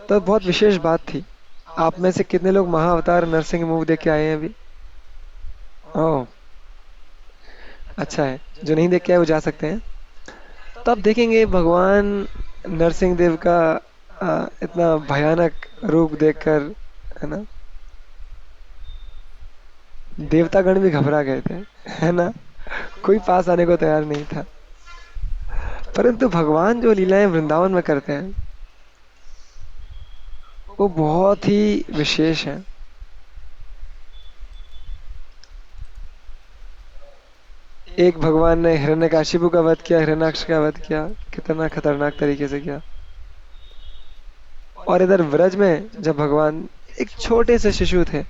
तो बहुत विशेष बात थी। आप में से कितने लोग महाअवतार नरसिंह मूवी देख के आए हैं अभी? ओह, अच्छा है। जो नहीं देख के आए वो जा सकते हैं। तो आप देखेंगे भगवान नरसिंह देव का इतना भयानक रूप देखकर, है ना, देवतागण भी घबरा गए थे, है ना। कोई पास आने को तैयार नहीं था। परंतु भगवान जो लीलाएं वृंदावन में करते हैं वो बहुत ही विशेष है। एक भगवान ने हिरण्यकाशिपु का वध किया, हिरण्याक्ष का वध किया, कितना खतरनाक तरीके से किया। और इधर व्रज में जब भगवान एक छोटे से शिशु थे,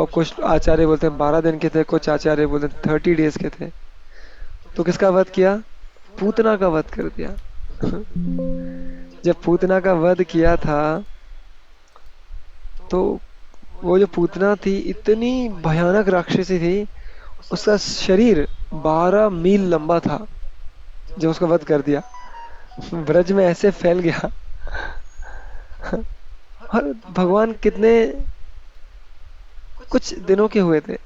कुछ आचार्य बोलते हैं 12 दिन के थे, कुछ आचार्य बोलते हैं 30 डेज के थे, तो किसका वध किया? पूतना का वध कर दिया। जब पूतना का वध किया था तो वो जो पूतना थी इतनी भयानक राक्षसी थी, उसका शरीर 12 मील लंबा था। जब उसका वध कर दिया, ब्रज में ऐसे फैल गया। और भगवान कितने कुछ दिनों के हुए थे,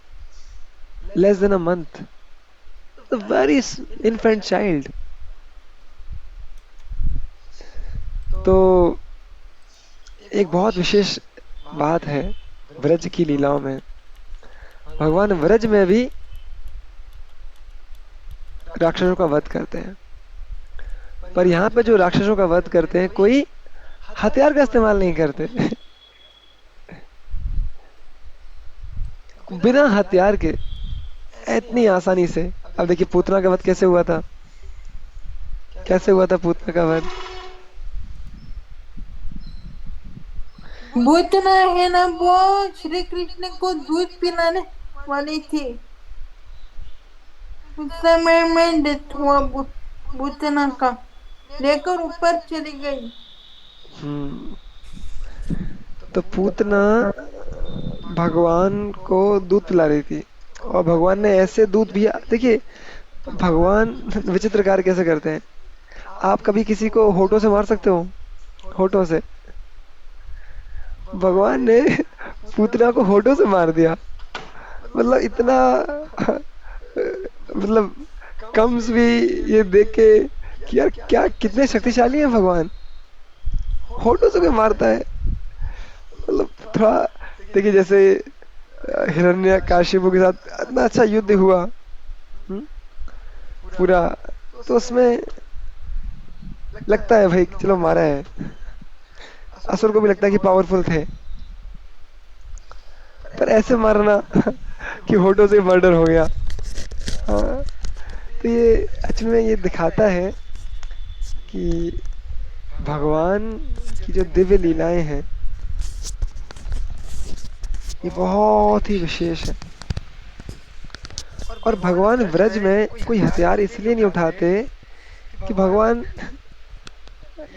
less than a month, very infant child. तो एक बहुत विशेष बात है व्रज की लीलाओं में। भगवान व्रज में भी राक्षसों का वध करते हैं, पर यहाँ पे जो राक्षसों का वध करते हैं कोई हथियार का इस्तेमाल नहीं करते। बिना हथियार के, इतनी आसानी से। अब देखिए पूतना का वध कैसे हुआ था, कैसे हुआ था पूतना का वध? भूतना है ना, वो श्री कृष्ण को दूध पिलाने वाली थी। उस समय में डेथ हुआ भूतना का, लेकर ऊपर चली गई। हम्म। तो पूतना भगवान को दूध पिला रही थी, और भगवान ने ऐसे दूध भी, देखिए भगवान विचित्र कार्य कैसे करते हैं। आप कभी किसी को होठों से मार सकते हो? होठों से? भगवान ने पूतना को होठों से मार दिया। मतलब इतना, मतलब कम्स भी ये देख के कि यार क्या कितने शक्तिशाली है भगवान, होठों से कोई मारता है। मतलब थोड़ा देखिए, जैसे हिरण्य काशिपु के साथ इतना अच्छा युद्ध हुआ, हम्म, पूरा, तो उसमें लगता है भाई चलो मारा है। असुर को भी लगता है कि पावरफुल थे, पर ऐसे मारना कि होठों से मर्डर हो गया। हाँ, तो ये एक्चुअली में ये दिखाता है कि भगवान की जो दिव्य लीलाएं हैं ये बहुत ही विशेष है। और भगवान व्रज में कोई हथियार इसलिए नहीं उठाते कि भगवान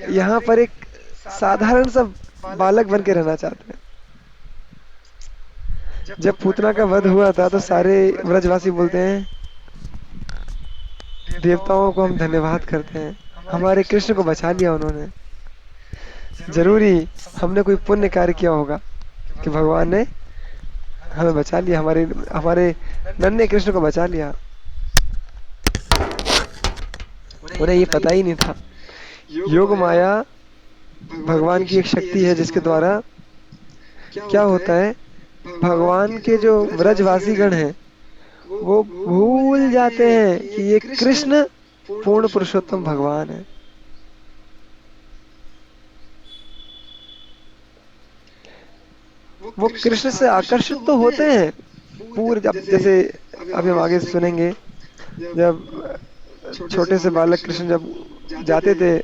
यहाँ पर एक साधारण सा बालक बन के रहना चाहते हैं। जब पूतना का वध हुआ था तो सारे व्रजवासी बोलते हैं देवताओं को हम धन्यवाद करते हैं, हमारे कृष्ण को बचा लिया उन्होंने। जरूरी हमने कोई पुण्य कार्य किया होगा कि भगवान ने हमें बचा लिया, हमारे हमारे नन्हे कृष्ण को बचा लिया। उन्हें ये पता ही नहीं था योग माया भगवान की एक शक्ति है जिसके द्वारा क्या होता है, भगवान के जो व्रजवासी गण हैं वो भूल जाते हैं कि ये कृष्ण पूर्ण पुरुषोत्तम भगवान है। वो कृष्ण से आकर्षित तो होते हैं पूरे, जब जैसे अभी हम आगे सुनेंगे, जब छोटे से बालक कृष्ण जब जाते थे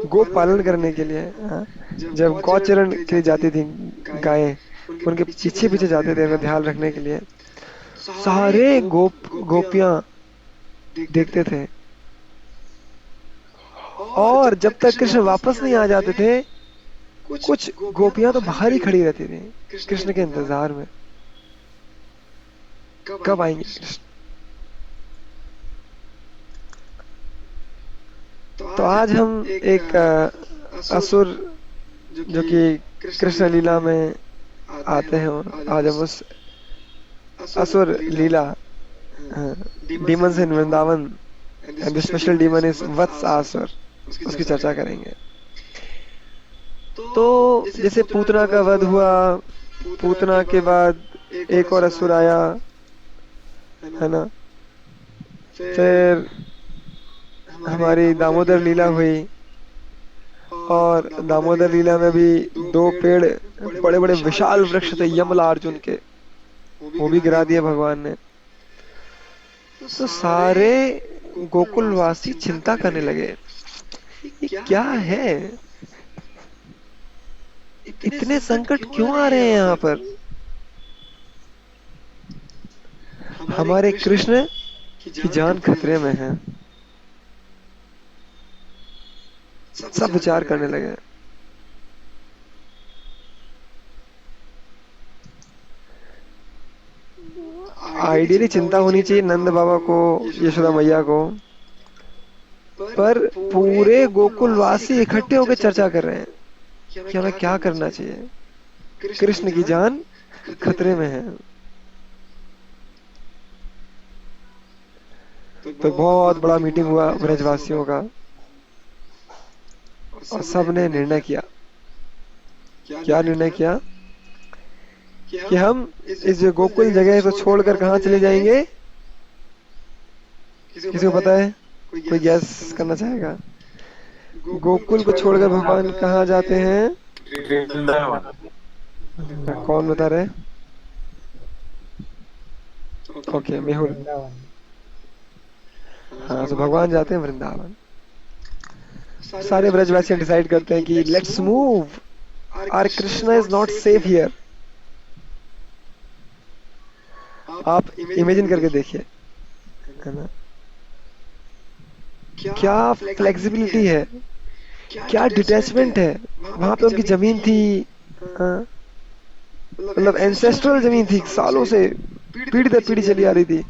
गो पालन करने के लिए, हाँ, जब गौचरण के लिए जाती थी गायें, उनके पीछे पीछे जाते थे उनका ध्यान रखने के लिए, सारे गोपियां देखते थे। और जब तक कृष्ण वापस नहीं आ जाते थे, कुछ गोपियां तो बाहर ही खड़ी रहती थी कृष्ण के इंतजार में, कब आएंगे कृष्ण। तो आज हम एक असुर जो कि कृष्ण लीला में आते हैं, और आज हम उस असुर लीला, demons in Vrindavan and the special demon is Vatsa Asur, उसकी चर्चा करेंगे। तो जैसे पूतना का वध हुआ, पूतना के बाद एक और असुर आया, है ना। फिर हमारी दामोदर लीला हुई, और दामोदर लीला में भी दो पेड़, बड़े बड़े विशाल वृक्ष थे यमला अर्जुन के, वो भी गिरा दिए भगवान ने। तो सारे गोकुलवासी चिंता करने लगे, ये क्या है, इतने संकट क्यों आ रहे हैं यहाँ पर। हमारे कृष्ण की जान खतरे में है। सब विचार करने लगे। आइडियली चिंता होनी चाहिए नंद बाबा को, यशोदा मैया को, पर पूरे गोकुलवासी इकट्ठे होकर चर्चा कर रहे हैं कि हमें क्या करना चाहिए। कृष्ण की जान खतरे में है। तो बहुत बड़ा मीटिंग हुआ ब्रजवासियों का, और सबने निर्णय किया। क्या निर्णय किया कि हम इस गोकुल जगह को छोड़कर कहाँ चले जाएंगे। किसी को पता है? कोई गैस करना चाहेगा? गोकुल को छोड़कर भगवान कहाँ जाते हैं? वृंदावन। कौन बता रहे? ओके, मेहुल। वृंदावन। हाँ, तो भगवान जाते हैं वृंदावन। सारे ब्रजवासी डिसाइड करते हैं कि let's move, our Krishna is not safe here. आप इमेजिन करके देखिए, है ना, क्या फ्लेक्सिबिलिटी है, क्या डिटैचमेंट है। वहां पे उनकी जमीन थी, हाँ, मतलब एंसेस्ट्रल जमीन थी, सालों से पीढ़ी दर पीढ़ी चली आ रही थी।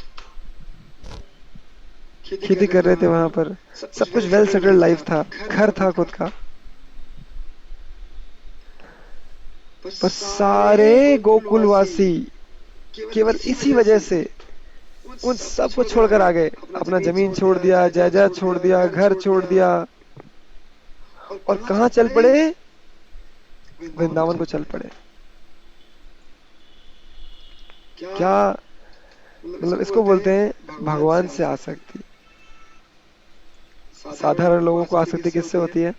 खेती कर रहे थे वहां पर, सब कुछ वेल सेटल्ड लाइफ था, घर था खुद का। पर सारे गोकुलवासी केवल इसी वजह से उन सबको छोड़कर आ गए। अपना जमीन छोड़ दिया, जायदाद छोड़ दिया, घर छोड़ दिया, और कहाँ चल पड़े? वृंदावन को चल पड़े। क्या मतलब इसको बोलते हैं भगवान से आसक्ति। साधारण लोगों को आसक्ति किससे होती है?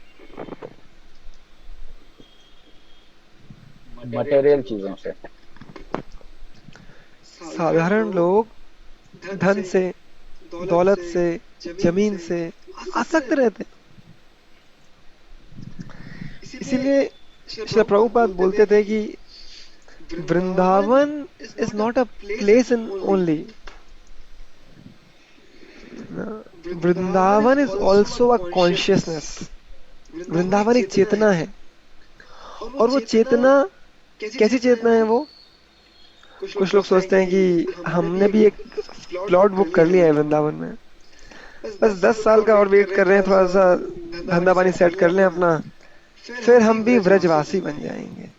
मटेरियल चीजों से। साधारण लोग धन से, दौलत से, जमीन से आसक्त रहते। इसीलिए श्री प्रभुपाद बोलते थे कि Vrindavan is not a place in only, Vrindavan is also a consciousness. Vrindavan एक चेतना है, और वो चेतना कैसी चेतना है वो? कुछ लोग सोचते हैं कि हमने भी एक प्लॉट बुक कर लिया है वृंदावन में, बस 10 साल का और वेट कर रहे हैं, थोड़ा सा धंधा पानी सेट कर लें अपना, फिर हम भी व्रजवासी बन जाएंगे।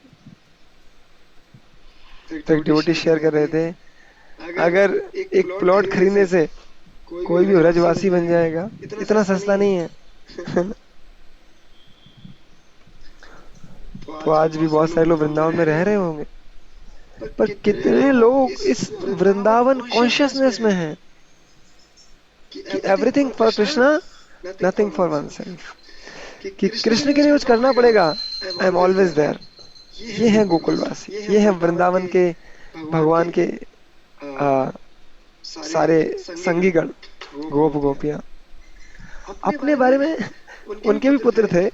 तो एक डिवोटी शेयर कर रहे थे, अगर एक प्लॉट खरीदने से कोई भी व्रजवासी बन जाएगा, इतना सस्ता नहीं है। तो आज भी बहुत सारे लोग वृंदावन में रह रहे होंगे, पर कितने लोग इस वृंदावन कॉन्शियसनेस में हैं कि everything for Krishna, nothing for one self, कि कृष्ण के लिए कुछ करना पड़ेगा, आई एम ऑलवेज देयर। ये है गोकुलवासी, ये है वृंदावन के भगवान के सारे संगीगण, गोप गोपियां। अपने बारे में उनके भी पुत्र थे,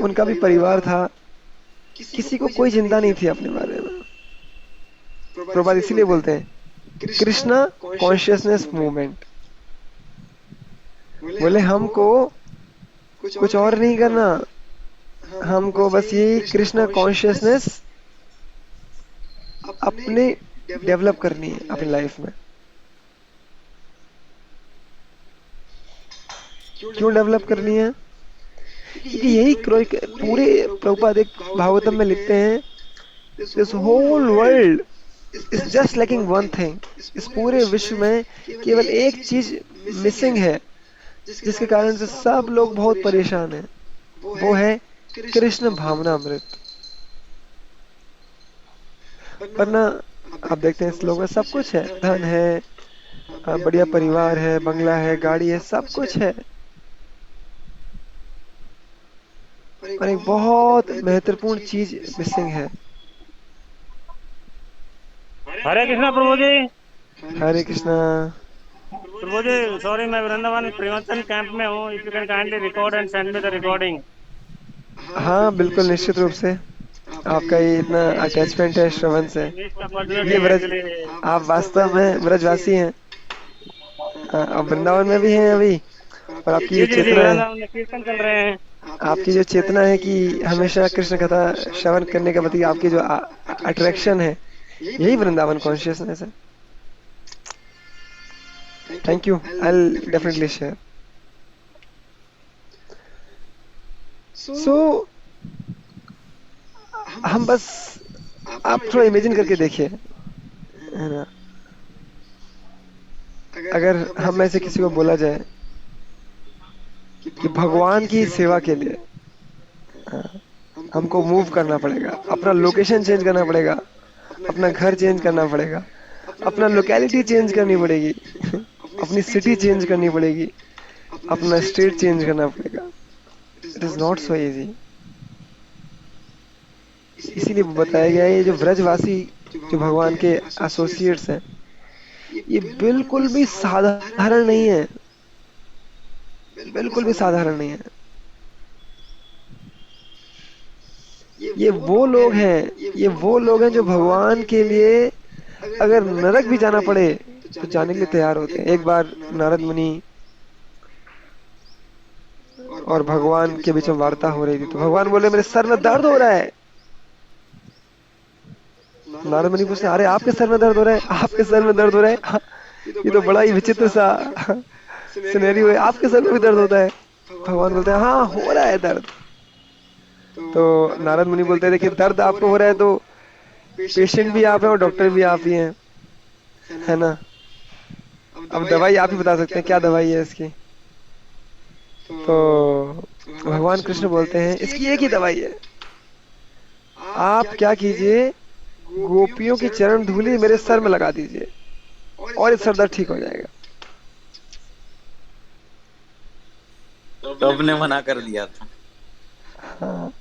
उनका भी परिवार था, किसी को कोई चिंता नहीं थी अपने बारे में। प्रभुपाद इसीलिए बोलते हैं कृष्णा कॉन्शियसनेस मूवमेंट। बोले हमको कुछ और नहीं करना, हमको बस यही कृष्णा कॉन्शियसनेस अपने डेवलप करनी है अपनी लाइफ में। क्यों डेवलप करनी है? क्योंकि यही पूरे प्रभुपाद एक भागवतम में लिखते हैं, this whole world is just lacking one thing. इस पूरे विश्व में केवल एक चीज मिसिंग है, जिसके कारण से सब लोग बहुत परेशान हैं। वो है कृष्ण भावनामृत। वरना आप देखते हैं इस लोगों में सब कुछ है, धन है, बढ़िया परिवार है, बंगला है, गाड़ी है, सब कुछ है, पर एक बहुत महत्वपूर्ण चीज मिसिंग है। हरे कृष्णा प्रभु जी। हरे कृष्णा। प्रभु जी सॉरी, मैं वृंदावन प्रिमोचन कैंप में हूँ। If you can kindly record and send me the recording. हाँ बिल्कुल, निश्चित रूप से। आपका ये इतना अटैचमेंट है श्रवण से। ये ब्रज, आप वास्तव में ब्रजवासी हैं। आप वृंदावन में भी हैं अभी, और आपकी जी जो जी जी, चेतना है, वृंदावन में कीर्तन चल रहे हैं। आपकी जो चेतना है कि हमेशा कृष्ण कथा श्रवण करने के प्रति आपकी जो अट्रैक्शन है, यही वृंदावन कॉन्शियसनेस है। Thank you, I will definitely share. So हम बस, आप थोड़ा इमेजिन करके देखिए, है ना, अगर हम में से किसी को बोला जाए कि भगवान की सेवा के लिए हमको मूव करना पड़ेगा, अपना लोकेशन चेंज करना पड़ेगा, अपना घर चेंज करना पड़ेगा, अपना लोकेलिटी चेंज करनी पड़ेगी, अपनी सिटी चेंज करनी पड़ेगी, अपना स्टेट चेंज करना पड़ेगा। It is not so easy. इसीलिए बताया गया है, ये जो व्रजवासी, जो भगवान के एसोसिएट्स हैं, ये बिल्कुल भी साधारण नहीं है, बिल्कुल भी साधारण नहीं है। ये वो लोग हैं जो भगवान के लिए अगर नरक भी जाना पड़े तो जाने के लिए तैयार होते हैं। एक बार नारद मुनि और भगवान के बीच में वार्ता हो रही थी, तो भगवान बोले मेरे सर में दर्द हो रहा है। नारद मुनि पूछते अरे आपके सर में दर्द हो रहा है, आपके सर में दर्द हो रहा है? हाँ, ये तो बड़ा ही विचित्र सा सिनेरियो है, आपके सर में भी दर्द होता है? भगवान बोलते हैं हाँ हो रहा है दर्द। तो नारद मुनि बोलते हैं देखिए, दर्द आपको हो रहा है तो पेशेंट भी आप हैं और डॉक्टर भी आप ही हैं, है ना। अब दवाई आप ही बता सकते हैं क्या दवाई है इसकी। तो भगवान कृष्ण बोलते हैं इसकी एक ही दवाई है, आप क्या कीजिए, गोपियों की चरण धूलि मेरे सर में लगा दीजिए और ये सर दर्द ठीक हो जाएगा। तो ने मना कर दिया था। हाँ,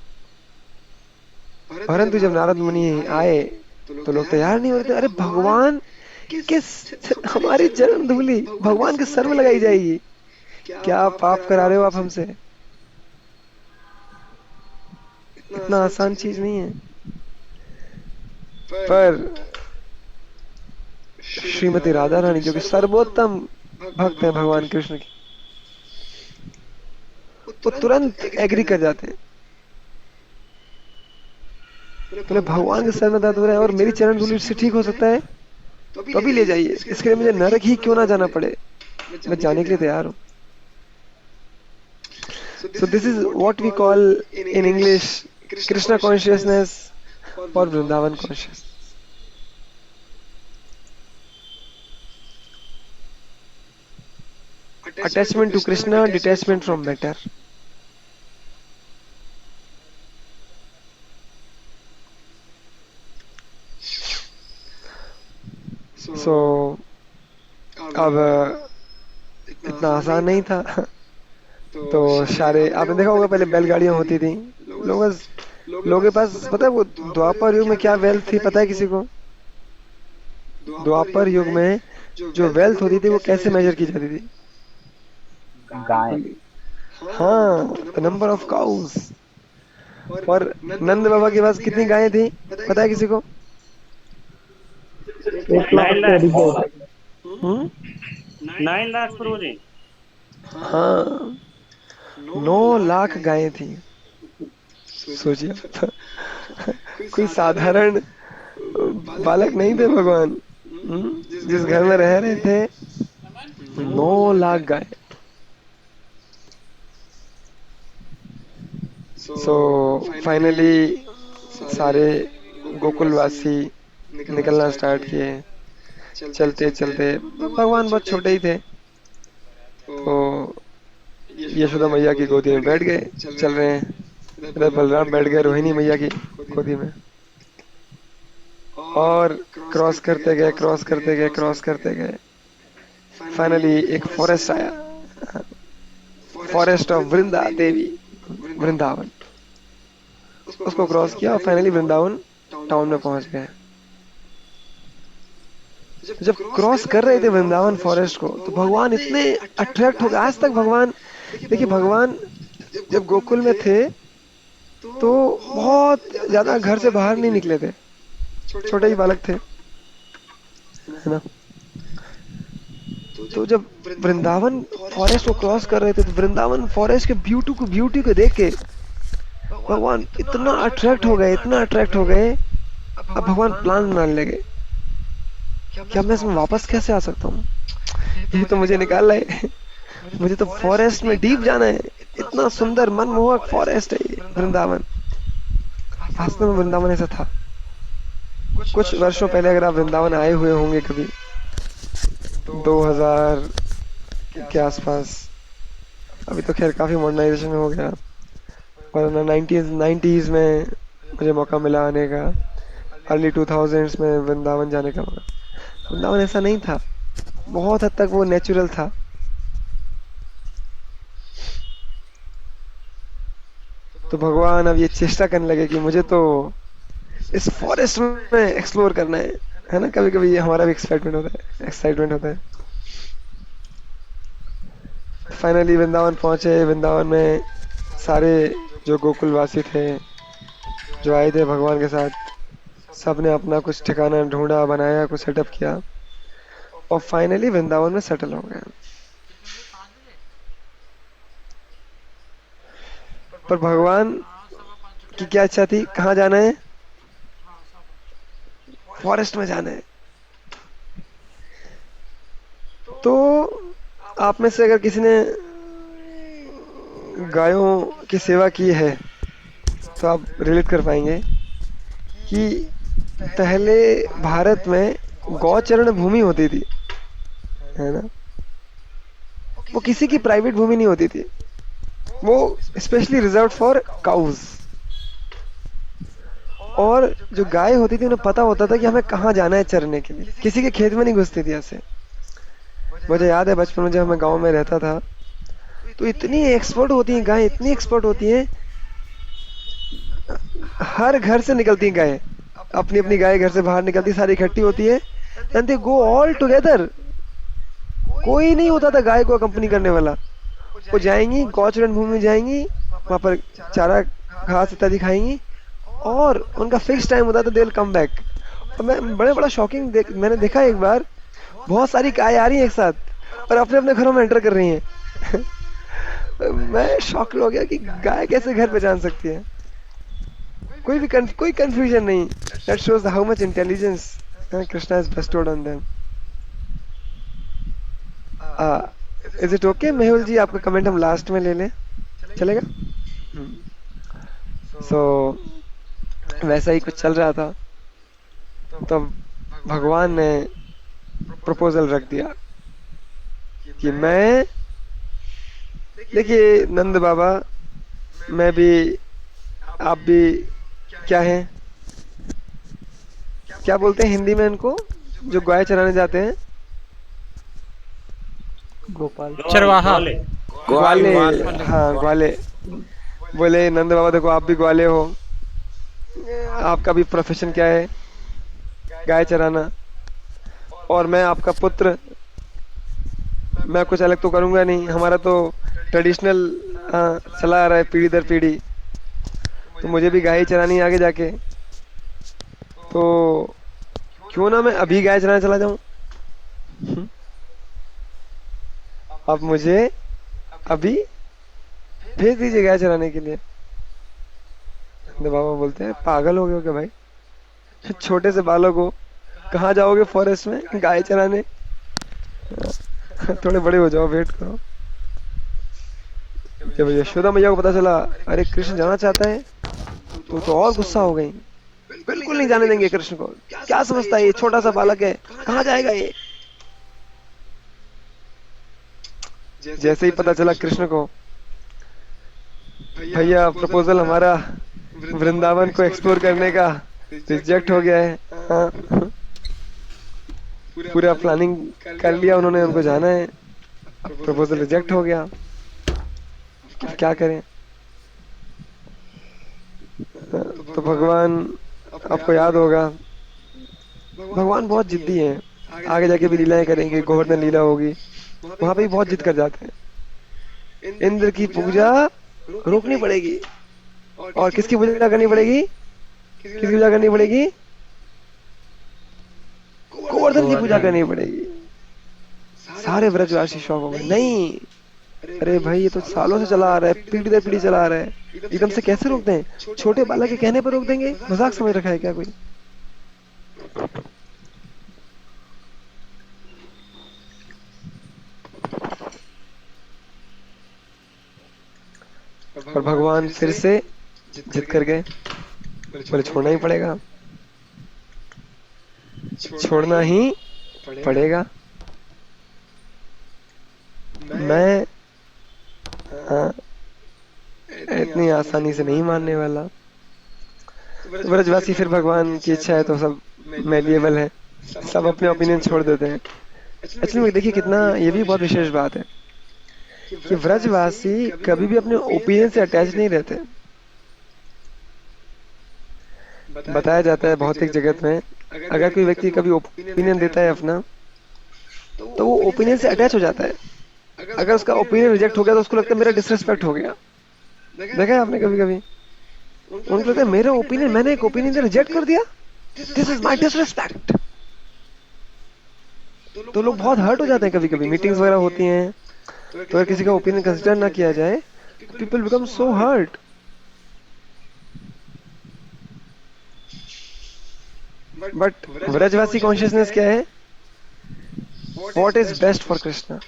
परंतु जब नारद मुनि आए तो लोग तैयार नहीं हो रहे थे। अरे भगवान किस, हमारी चरण धूलि भगवान के सर में लगाई जाएगी, क्या पाप करा रहे हो आप हमसे? इतना आसान चीज नहीं है। पर श्रीमती राधा रानी जो कि सर्वोत्तम भक्त है भगवान कृष्ण की, वो तुरंत एग्री कर जाते हैं। बोले भगवान के सर में दर्द हो रहा है और मेरी चरण धूलि से ठीक हो सकता है, तो अभी ले जाइए, इसके लिए मुझे नरक ही क्यों ना जाना पड़े, मैं जाने के लिए तैयार हूं। So this is what we call in English Krishna consciousness or Vrindavan consciousness. Attachment to Krishna, detachment from matter. So अब इतना आसान नहीं था। तो सारे आपने देखा होगा पहले बैलगाड़ियां होती थी, लोगों के पास, पता है वो द्वापर युग में क्या वेल्थ थी, पता है किसी को? द्वापर युग में जो वेल्थ होती थी वो कैसे मेजर की जाती थी? गाय। हाँ, द नंबर ऑफ काउस। और नंद बाबा के पास कितनी गायें थी, पता है किसी को? 9 लाख। हम्म, 9 लाख प्रभु जी। हाँ, 9 लाख गायें थी। सोचिए आप, कोई साधारण बालक नहीं थे भगवान। जिस घर में रह रहे थे 9 लाख गाय। सो फाइनली सारे गोकुलवासी निकलना स्टार्ट किए। चलते चलते भगवान बहुत छोटे ही थे, तो यशोदा मैया की गोदी में बैठ गए। चल रहे हैं, इधर बलराम बैठ गए रोहिणी मैया की गोदी में, और क्रॉस करते गए, क्रॉस करते गए, क्रॉस करते गए। फाइनली एक फॉरेस्ट आया, फॉरेस्ट ऑफ वृंदा देवी, वृंदावन। उसको क्रॉस किया और फाइनली वृंदावन टाउन में पहुंच गए। जब क्रॉस कर रहे थे वृंदावन फॉरेस्ट को, तो भगवान इतने अट्रैक्ट हो गए। आज तक भगवान, देखिए भगवान जब गोकुल में थे तो बहुत ज्यादा घर से बाहर नहीं निकले थे, छोटे ही बालक थे, है ना। तो जब वृंदावन फॉरेस्ट को क्रॉस कर रहे थे, तो वृंदावन फॉरेस्ट के ब्यूटी को देख के भगवान इतना अट्रैक्ट हो गए, इतना अट्रैक्ट हो गए। अब भगवान प्लान बनाने लगे कि अब मैं इसमें वापस कैसे आ सकता हूँ। ये तो मुझे निकाल रहे, मुझे तो फॉरेस्ट में डीप जाना है। इतना सुंदर मनमोहक फॉरेस्ट है ये वृंदावन। वास्तव में वृंदावन ऐसा था। कुछ वर्षों पहले अगर आप वृंदावन आए हुए होंगे कभी, 2000 के आसपास, अभी तो खैर काफी मॉडर्नाइजेशन हो गया, वरना 90s में मुझे मौका मिला आने का, अर्ली 2000s में वृंदावन जाने का मौका। वृंदावन ऐसा नहीं था, बहुत हद तक वो नेचुरल था। तो भगवान अब ये चेष्टा करने लगे कि मुझे तो इस फॉरेस्ट में एक्सप्लोर करना है ना। कभी कभी हमारा भी एक्साइटमेंट होता है। फाइनली वृंदावन पहुंचे। वृंदावन में सारे जो गोकुलवासी थे, जो आए थे भगवान के साथ, सब ने अपना कुछ ठिकाना ढूंढा, बनाया, कुछ सेटअप किया, और फाइनली वृंदावन में सेटल हो गए। पर भगवान की क्या इच्छा थी, कहाँ जाना है? फॉरेस्ट में जाना है। तो आप में से अगर किसी ने गायों की सेवा की है तो आप रिलेट कर पाएंगे कि पहले भारत में गौचरण भूमि होती थी, है ना। वो किसी की प्राइवेट भूमि नहीं होती थी, वो स्पेशली रिजर्व फॉर काउज। और जो गाय होती थी उन्हें पता होता था कि हमें कहाँ जाना है चरने के लिए, किसी के खेत में नहीं घुसती थी ऐसे। मुझे याद है बचपन में जब मैं गांव में रहता था, तो इतनी एक्सपर्ट होती हैं गाय, इतनी एक्सपर्ट होती हैं, हर घर से निकलती हैं गाय, अपनी अपनी गाय घर से बाहर निकलती, सारी इकट्ठी होती है, and they go all together. कोई नहीं होता था गाय को अकम्पनी करने वाला। वो जाएंगी, गौचरण भूमि में जाएंगी, वहां पर चारा घास इत्यादि खाएंगी, और उनका फिक्स टाइम होता था, दे विल कम बैक। और मैं बड़ा शॉकिंग मैंने देखा एक बार, बहुत सारी गाय आ रही हैं एक साथ और अपने अपने घरों में एंटर कर रही हैं। मैं शॉक हो गया कि गाय कैसे घर पे जान सकती है। कोई कंफ्यूजन नहीं। That shows how much intelligence Krishna has bestowed on them. Is it okay Mehul ji, आपका कमेंट हम लास्ट में ले लें, चलेगा? सो वैसा ही कुछ चल रहा था, तो भगवान ने प्रपोजल रख दिया कि मैं, देखिए नंद बाबा, मैं भी, आप भी, क्या है, क्या बोलते हैं हिंदी में इनको जो गाय चराने जाते हैं? गोपाल, चरवाहा, ग्वाले। हाँ ग्वाले। बोले नंद बाबा देखो आप भी ग्वाले हो, आपका भी प्रोफेशन क्या है? गाय चराना। और मैं आपका पुत्र, मैं कुछ अलग तो करूंगा नहीं, हमारा तो ट्रेडिशनल चला आ रहा है पीढ़ी दर पीढ़ी, तो मुझे भी गाय चरानी है आगे जाके। तो क्यों ना मैं अभी गाय चराने चला जाऊं? आप मुझे अभी भेज दीजिए गाय चराने के लिए। बाबा बोलते हैं पागल हो गए हो क्या भाई, छोटे से बालक हो, कहाँ जाओगे फॉरेस्ट में गाय चराने? थोड़े बड़े हो जाओ, वेट करो। जब यशोदा मैया को पता चला अरे कृष्ण जाना चाहता है तो और गुस्सा हो गई। बिल्कुल नहीं जाने देंगे कृष्ण को, क्या समझता है ये छोटा सा बालक है, कहाँ जाएगा ये। जैसे ही पता चला कृष्ण को भैया प्रपोजल हमारा वृंदावन को एक्सप्लोर करने का रिजेक्ट हो गया है। हाँ, पूरा प्लानिंग कर लिया उन्होंने, उनको जाना है, प्रपोजल रिजेक्ट हो गया, अब क्या करें। तो भगवान, आपको याद होगा भगवान बहुत जिद्दी है, आगे जाके भी लीलाएं करेंगे, गोवर्धन लीला होगी, वहां पे भी बहुत जिद कर जाते हैं। इंद्र की पूजा रोकनी पड़ेगी, और किसकी पूजा करनी पड़ेगी, किसकी पूजा करनी पड़ेगी, गोवर्धन की पूजा करनी पड़ेगी। सारे व्रजवासी शौक हो गए, नहीं अरे भाई ये तो सालों से चला आ रहा है, पीढ़ी दर पीढ़ी चला आ रहा है, एकदम से कैसे रोक दें, छोटे बालक के कहने पर रोक देंगे, मजाक समझ रखा है क्या कोई। और भगवान फिर से जिद कर गए, बोले छोड़ना ही पड़ेगा, छोड़ना ही पड़ेगा। मैं हाँ, इतनी आसानी से नहीं मानने वाला। ब्रजवासी फिर भगवान की इच्छा है तो सब मेलिएबल है, सब अपने ओपिनियन छोड़ देते हैं। एक्चुअली में देखिए कितना, ये भी बहुत विशेष बात है कि व्रजवासी कभी भी अपने ओपिनियन से अटैच नहीं रहते। बताया जाता है भौतिक जगत में अगर कोई व्यक्ति कभी ओपिनियन देता है अपना, तो वो ओपिनियन से अटैच हो जाता है। अगर उसका ओपिनियन रिजेक्ट हो गया तो उसको लगता है मेरा डिसरिस्पेक्ट हो गया। देखा है आपने कभी कभी, उनको लगता है मेरा ओपिनियन, मैंने एक ओपिनियन रिजेक्ट कर दिया, दिस इज माय डिसरिस्पेक्ट। तो लोग बहुत हर्ट हो जाते हैं कभी कभी, मीटिंग्स वगैरह होती हैं तो अगर किसी का ओपिनियन कंसिडर ना किया जाए, people become so hurt. But Vrajavasi consciousness क्या है, what is best for Krishna.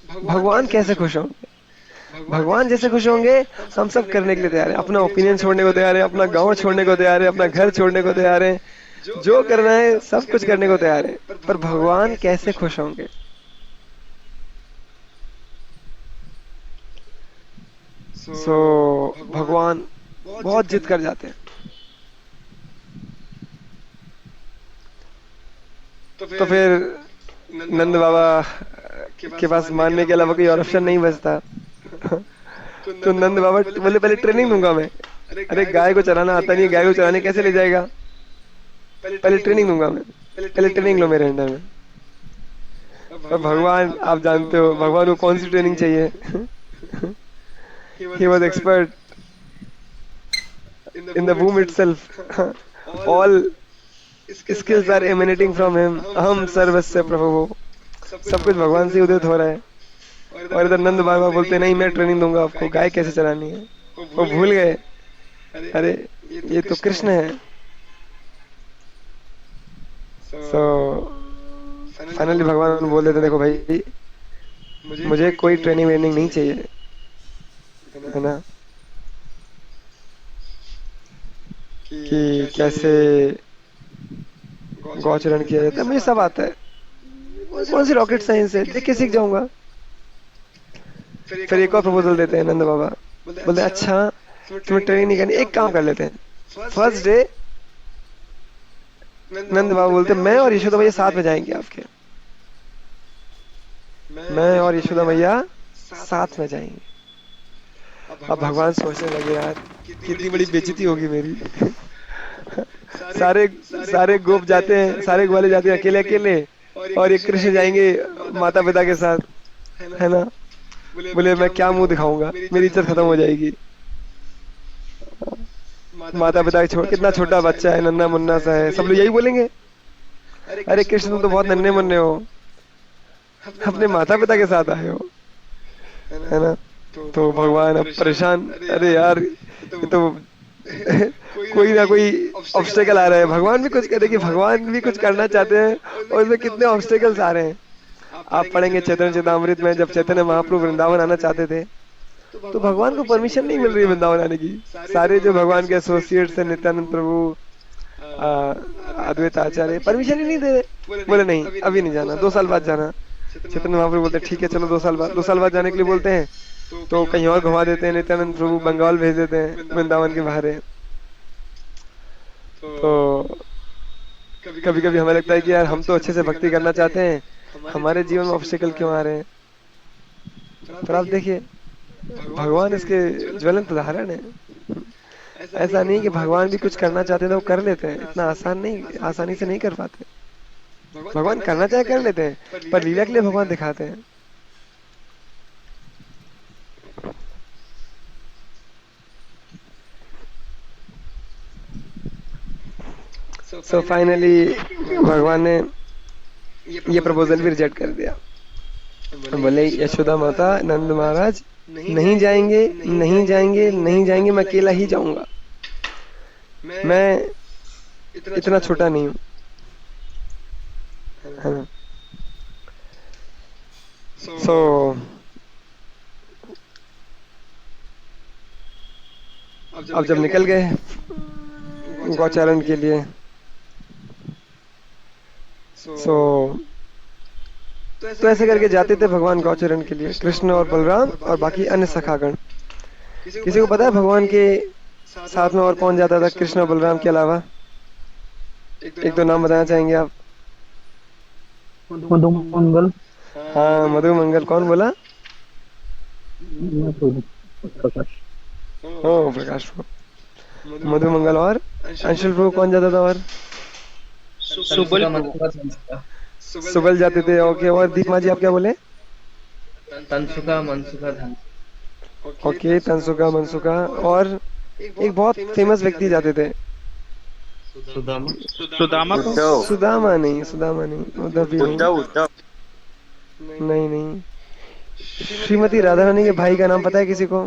भगवान कैसे खुश होंगे, भगवान जैसे खुश होंगे हम सब करने के लिए तैयार हैं, अपना ओपिनियन छोड़ने को तैयार है, अपना गांव छोड़ने को तैयार है, अपना घर छोड़ने को तैयार है, जो करना है सब कुछ करने को तैयार है। पर भगवान कैसे खुश होंगे। सो भगवान बहुत जिद कर जाते हैं। तो फिर नंद बाबा के पास मानने के अलावा कोई और ऑप्शन नहीं बचता। तो नंद बाबा बोले पहले ट्रेनिंग दूंगा मैं। अरे गाय को चलाना आता नहीं, गाय को चलाने कैसे ले जाएगा, पहले ट्रेनिंग दूंगा मैं, पहले ट्रेनिंग लो मेरे अंडर में। और भगवान आप जानते हो भगवान को कौन सी ट्रेनिंग चाहिए। He was expert in the womb itself. All skills are emanating from him. अहम सर्वस्य प्रभु। सब कुछ भगवान से उदित हो रहा है। और इधर नंद बाबा बोलते नहीं मैं ट्रेनिंग दूंगा आपको, गाय कैसे चलानी है। वो भूल गए, अरे ये तो कृष्ण है। सो फाइनली भगवान बोल देते देखो भाई मुझे कोई ट्रेनिंग वेनिंग नहीं चाहिए, है ना, कि कैसे गौचरण किया जाता है मुझे सब आता है, कौन सी रॉकेट साइंस है, देख के सीख जाऊंगा। फिर एक और प्रपोजल देते हैं नंद बाबा, बोलते अच्छा तुम्हें ट्रेनिंग नहीं करनी, एक काम कर लेते हैं। फर्स्ट डे नंद बाबा बोलते मैं और यशोदा मैया साथ में जाएंगे आपके, मैं और यशोदा मैया साथ में जाएंगे। अब भगवान सोचने लगे यार कितनी बड़ी बेइज्जती होगी मेरी। सारे गोप जाते हैं, सारे ग्वाले जाते हैं अकेले अकेले, और ये कृष्ण जाएंगे माता पिता के साथ, है ना। बोले मैं क्या मुंह दिखाऊंगा, मेरी इज्जत खत्म हो जाएगी। माता पिता के छोड़, कितना छोटा बच्चा है, नन्ना मुन्ना सा है, सब लोग यही बोलेंगे अरे कृष्ण तुम तो बहुत नन्हे मुन्ने हो, अपने माता पिता के साथ आए हो, है ना। तो भगवान अब परेशान, अरे यार ये तो कोई ना कोई ऑब्स्टेकल आ रहा है। भगवान भी कुछ करे कि भगवान भी कुछ करना चाहते हैं और इसमें कितने ऑब्स्टेकल्स आ रहे हैं। आप पढ़ेंगे चैतन्य चेतामृत में, जब चैतन्य महाप्रभु वृंदावन आना चाहते थे तो भगवान को परमिशन नहीं मिल रही है वृंदावन आने की। सारे जो भगवान के एसोसिएट्स हैं, नित्यानंद प्रभु, अद्वैत आचार्य, परमिशन ही नहीं दे रहे। बोले नहीं अभी नहीं जाना, 2 साल बाद जाना। चैतन्य महाप्रभु बोलते हैं ठीक है चलो 2 साल बाद, 2 साल बाद जाने के लिए बोलते हैं तो कहीं और घुमा देते हैं। नित्यानंद प्रभु बंगाल भेज देते हैं, वृंदावन के बाहर है। तो कभी कभी हमें लगता है कि यार हम तो अच्छे से भक्ति करना चाहते हैं, हमारे जीवन में ऑब्स्टिकल क्यों आ रहे हैं। पर आप देखिए भगवान इसके ज्वलंत उदाहरण है। ऐसा नहीं कि भगवान भी कुछ करना चाहते हैं तो वो कर लेते हैं, इतना आसान नहीं, आसानी से नहीं कर पाते। भगवान करना चाहे कर लेते हैं, पर लीला के लिए भगवान दिखाते हैं। सो फाइनली भगवान ने ये प्रपोजल भी रिजेक्ट कर दिया। बोले यशोदा माता, नंद महाराज नहीं जाएंगे, नहीं जाएंगे, नहीं जाएंगे, मैं अकेला ही जाऊंगा, मैं इतना छोटा नहीं हूँ, है ना। सो अब जब निकल गए गौचारण के लिए, तो ऐसे करके जाते थे भगवान गौचरण के लिए, कृष्ण और बलराम और बाकी अन्य सखागण। किसी को पता है भगवान के साथ में और कौन जाता था कृष्ण और बलराम के अलावा? एक दो नाम बताना चाहेंगे आप? मधु मंगल, हाँ मधु मंगल। कौन बोला? प्रकाश, ओ प्रकाश प्रभु, मधु मंगल। और अंशुल प्रभु कौन जाता था? और सुबल जाते थे। ओके। और दीपमा जी आप क्या बोले? तंसुका, मनसुका, धन। ओके, तंसुका मनसुका। और एक बहुत फेमस व्यक्ति जाते थे, सुदामा, उद्धव सुदामा नहीं, सुदामा नहीं, उद्धव भी नहीं, उद्धव उद्धव नहीं नहीं। श्रीमती राधा रानी के भाई का नाम पता है किसी को?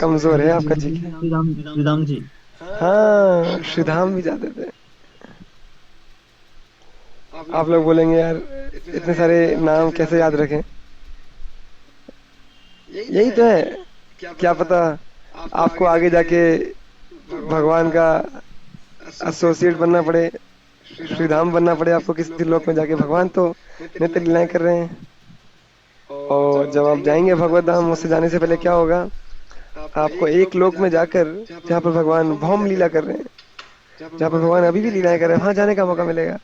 कमजोर है आपका जी। श्रीराम जी। हाँ श्रीधाम भी जाते थे। आप लोग बोलेंगे यार इतने सारे नाम कैसे याद रखें? यही तो है, क्या पता आपको आगे जाके भगवान का एसोसिएट बनना पड़े, श्रीधाम बनना पड़े आपको किसी लोक में जाके। भगवान तो नित्य लीलाएं कर रहे हैं, और जब आप जाएंगे भगवत धाम, उससे जाने से पहले क्या होगा, आपको एक लोक में जाकर जहाँ पर भगवान भौम लीला कर रहे हैं, जहाँ पर भगवान अभी भी लीलाएं कर रहे हैं, वहां जाने का मौका मिलेगा।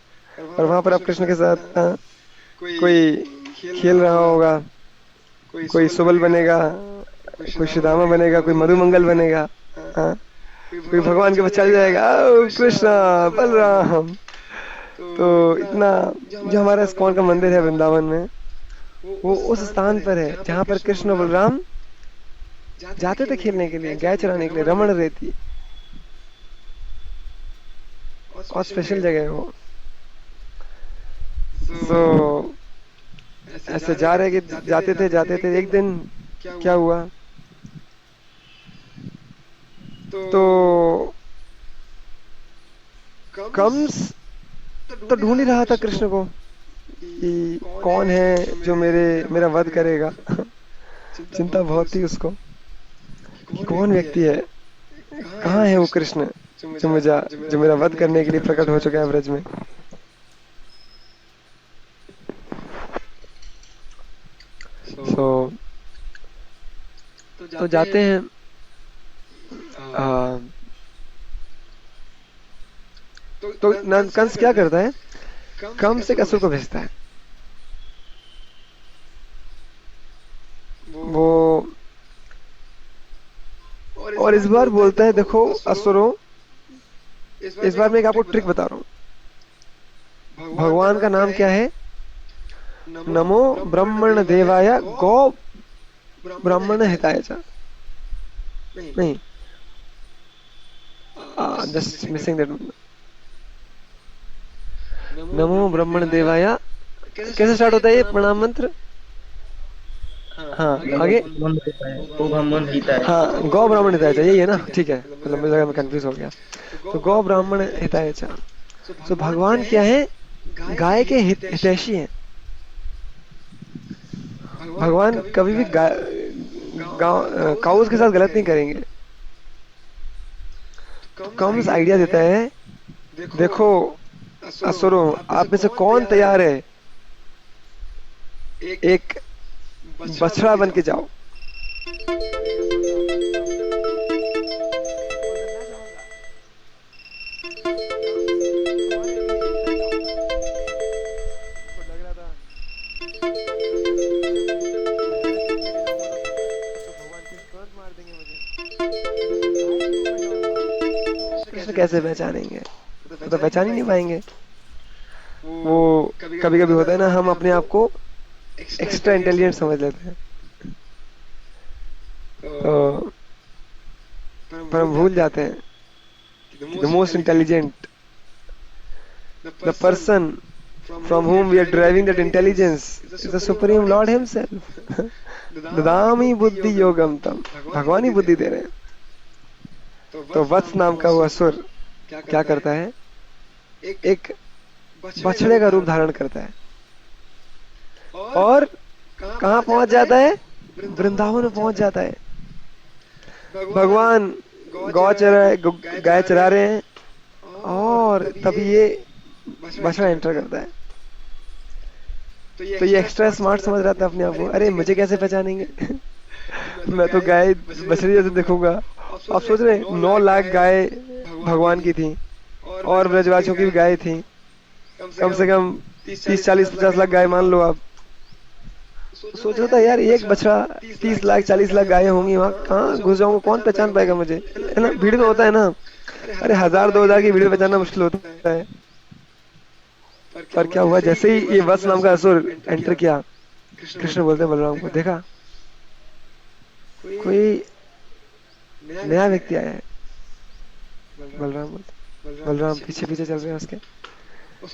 और वहां पर आप कृष्ण के साथ कोई खेल रहा होगा, कोई सुबल बनेगा, कोई श्रीदामा बनेगा, कोई मधु मंगल बनेगा, हाँ कोई भगवान के पास चल जाएगा, ओ कृष्णा बलराम। तो इतना जो हमारा इस्कॉन का मंदिर है वृंदावन में, वो उस स्थान पर है जहाँ पर कृष्ण और बलराम जाते थे खेलने के लिए, गाय चराने के लिए, रमण रेती। और स्पेशल जगह है वो। तो ऐसे जा रहे कि जाते थे एक दिन क्या हुआ, तो कंस तो ढूंढ ही रहा था कृष्ण को कि कौन है जो मेरा वध करेगा। चिंता बहुत थी उसको कि कौन व्यक्ति है, कहाँ है वो कृष्ण जो मेरा वध करने के लिए प्रकट हो चुका है ब्रज में। तो जाते हैं, तो कंस क्या करता है, कंस एक असुर को भेजता है। वो और इस बार बोलता है देखो असुरों, इस बार मैं एक आपको ट्रिक बता रहा हूँ। भगवान का नाम क्या है? नमो ब्रह्मण देवाय गौ ब्राह्मण हिताय च। नहीं, जस्ट मिसिंग दैट। नमो ब्रह्मण देवाय कैसे स्टार्ट होता है ये प्रणाम मंत्र? हाँ आगे, हाँ गौ ब्राह्मण हिताय च, यही है ना? ठीक है, मतलब मुझे लगा मैं कंफ्यूज हो गया। तो गौ ब्राह्मण हिताय च, तो भगवान क्या है? गाय के हितैषी हैं। भगवान कभी भी गांव काउस के साथ गलत नहीं करेंगे। तो कम्स आइडिया देता है, देखो असुरों, आप में से कौन तैयार है एक बछड़ा बन के जाओ। कृष्ण कैसे पहचानेंगे, वो तो पहचान ही नहीं पाएंगे। वो कभी कभी होता है ना, हम अपने आप को एक्स्ट्रा इंटेलिजेंट समझ लेते हैं, तो पर हम भूल जाते हैं the most intelligent, the person from whom we are deriving that intelligence is the supreme lord himself. ददामि बुद्धि योगम तम, भगवान ही बुद्धि दे रहे हैं। तो वत्स नाम का वो असुर क्या करता है, एक बछड़े का रूप धारण करता है और कहाँ पहुंच जाता है, वृंदावन में पहुंच जाता है। भगवान गाय चरा रहे हैं और तभी ये बछड़ा एंटर करता है। तो ये एक्स्ट्रा स्मार्ट समझ रहा था अपने आप को, अरे मुझे कैसे पहचानेंगे मैं तो गाय बछड़ी जैसे देखूंगा। आप सोच रहे हैं 9 लाख गाय भगवान की थी और ब्रजवासियों की भी गाय थी, कम से कम 30 40 50 लाख गाय मान लो आप। सोच रहा था यार एक बछड़ा 30 लाख 40 लाख गायें होंगी, वहां कहाँ घुस जाऊंगा, कौन पहचान पाएगा मुझे, है ना। भीड़ में होता है ना, अरे 1000 2000 की भीड़ पहचानना मुश्किल होता है। पर क्या हुआ, जैसे ही ये वत्स नाम का असुर एंटर किया, कृष्ण बोलते हैं बलराम को, देखा कोई नया व्यक्ति आया है। बलराम बोलते, बलराम पीछे पीछे चल रहे हैं उसके,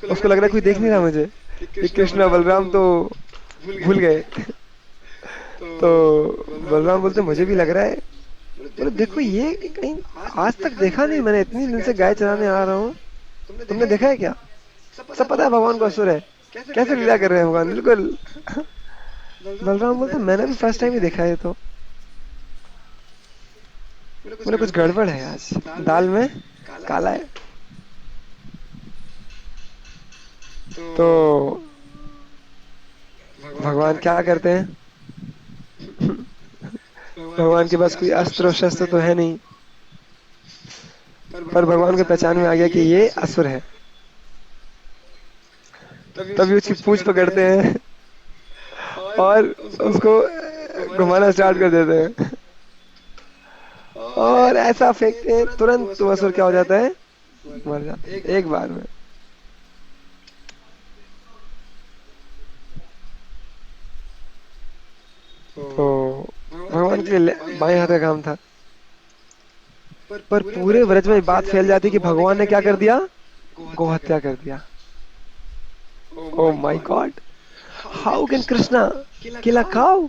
उसको लग रहा है कोई देख नहीं रहा मुझे। ये कृष्ण बलराम तो भूल गए। तो बलराम बोलते मुझे भी लग रहा है। बोले देखो ये कहीं आज तक देखा नहीं मैंने, इतनी दिन से गाय चराने आ रहा हूँ, तुमने देखा है क्या। सब पता है भगवान को असुर है, कैसे लीला कर रहे हैं भगवान, बिल्कुल। बलराम बोलते मैंने भी फर्स्ट टाइम ही देखा है। तो बोले कुछ गड़बड़ है, आज दाल में काला है। तो भगवान क्या करते हैं, भगवान के पास कोई अस्त्र शस्त्र तो है नहीं, पर भगवान को पहचान में आ गया कि ये असुर है। तभी उसकी पूंछ पकड़ते हैं और उसको घुमाना स्टार्ट कर देते हैं और ऐसा फेंकते हैं, तुरंत तो असुर क्या हो जाता है, मर जाता है एक बार में। तो भगवान के लिए बाएं हाथ का काम था, पर पूरे व्रज में बात फैल जाती कि भगवान ने क्या कर दिया, गौ हत्या कर दिया। Oh my God! How can Krishna kill a cow?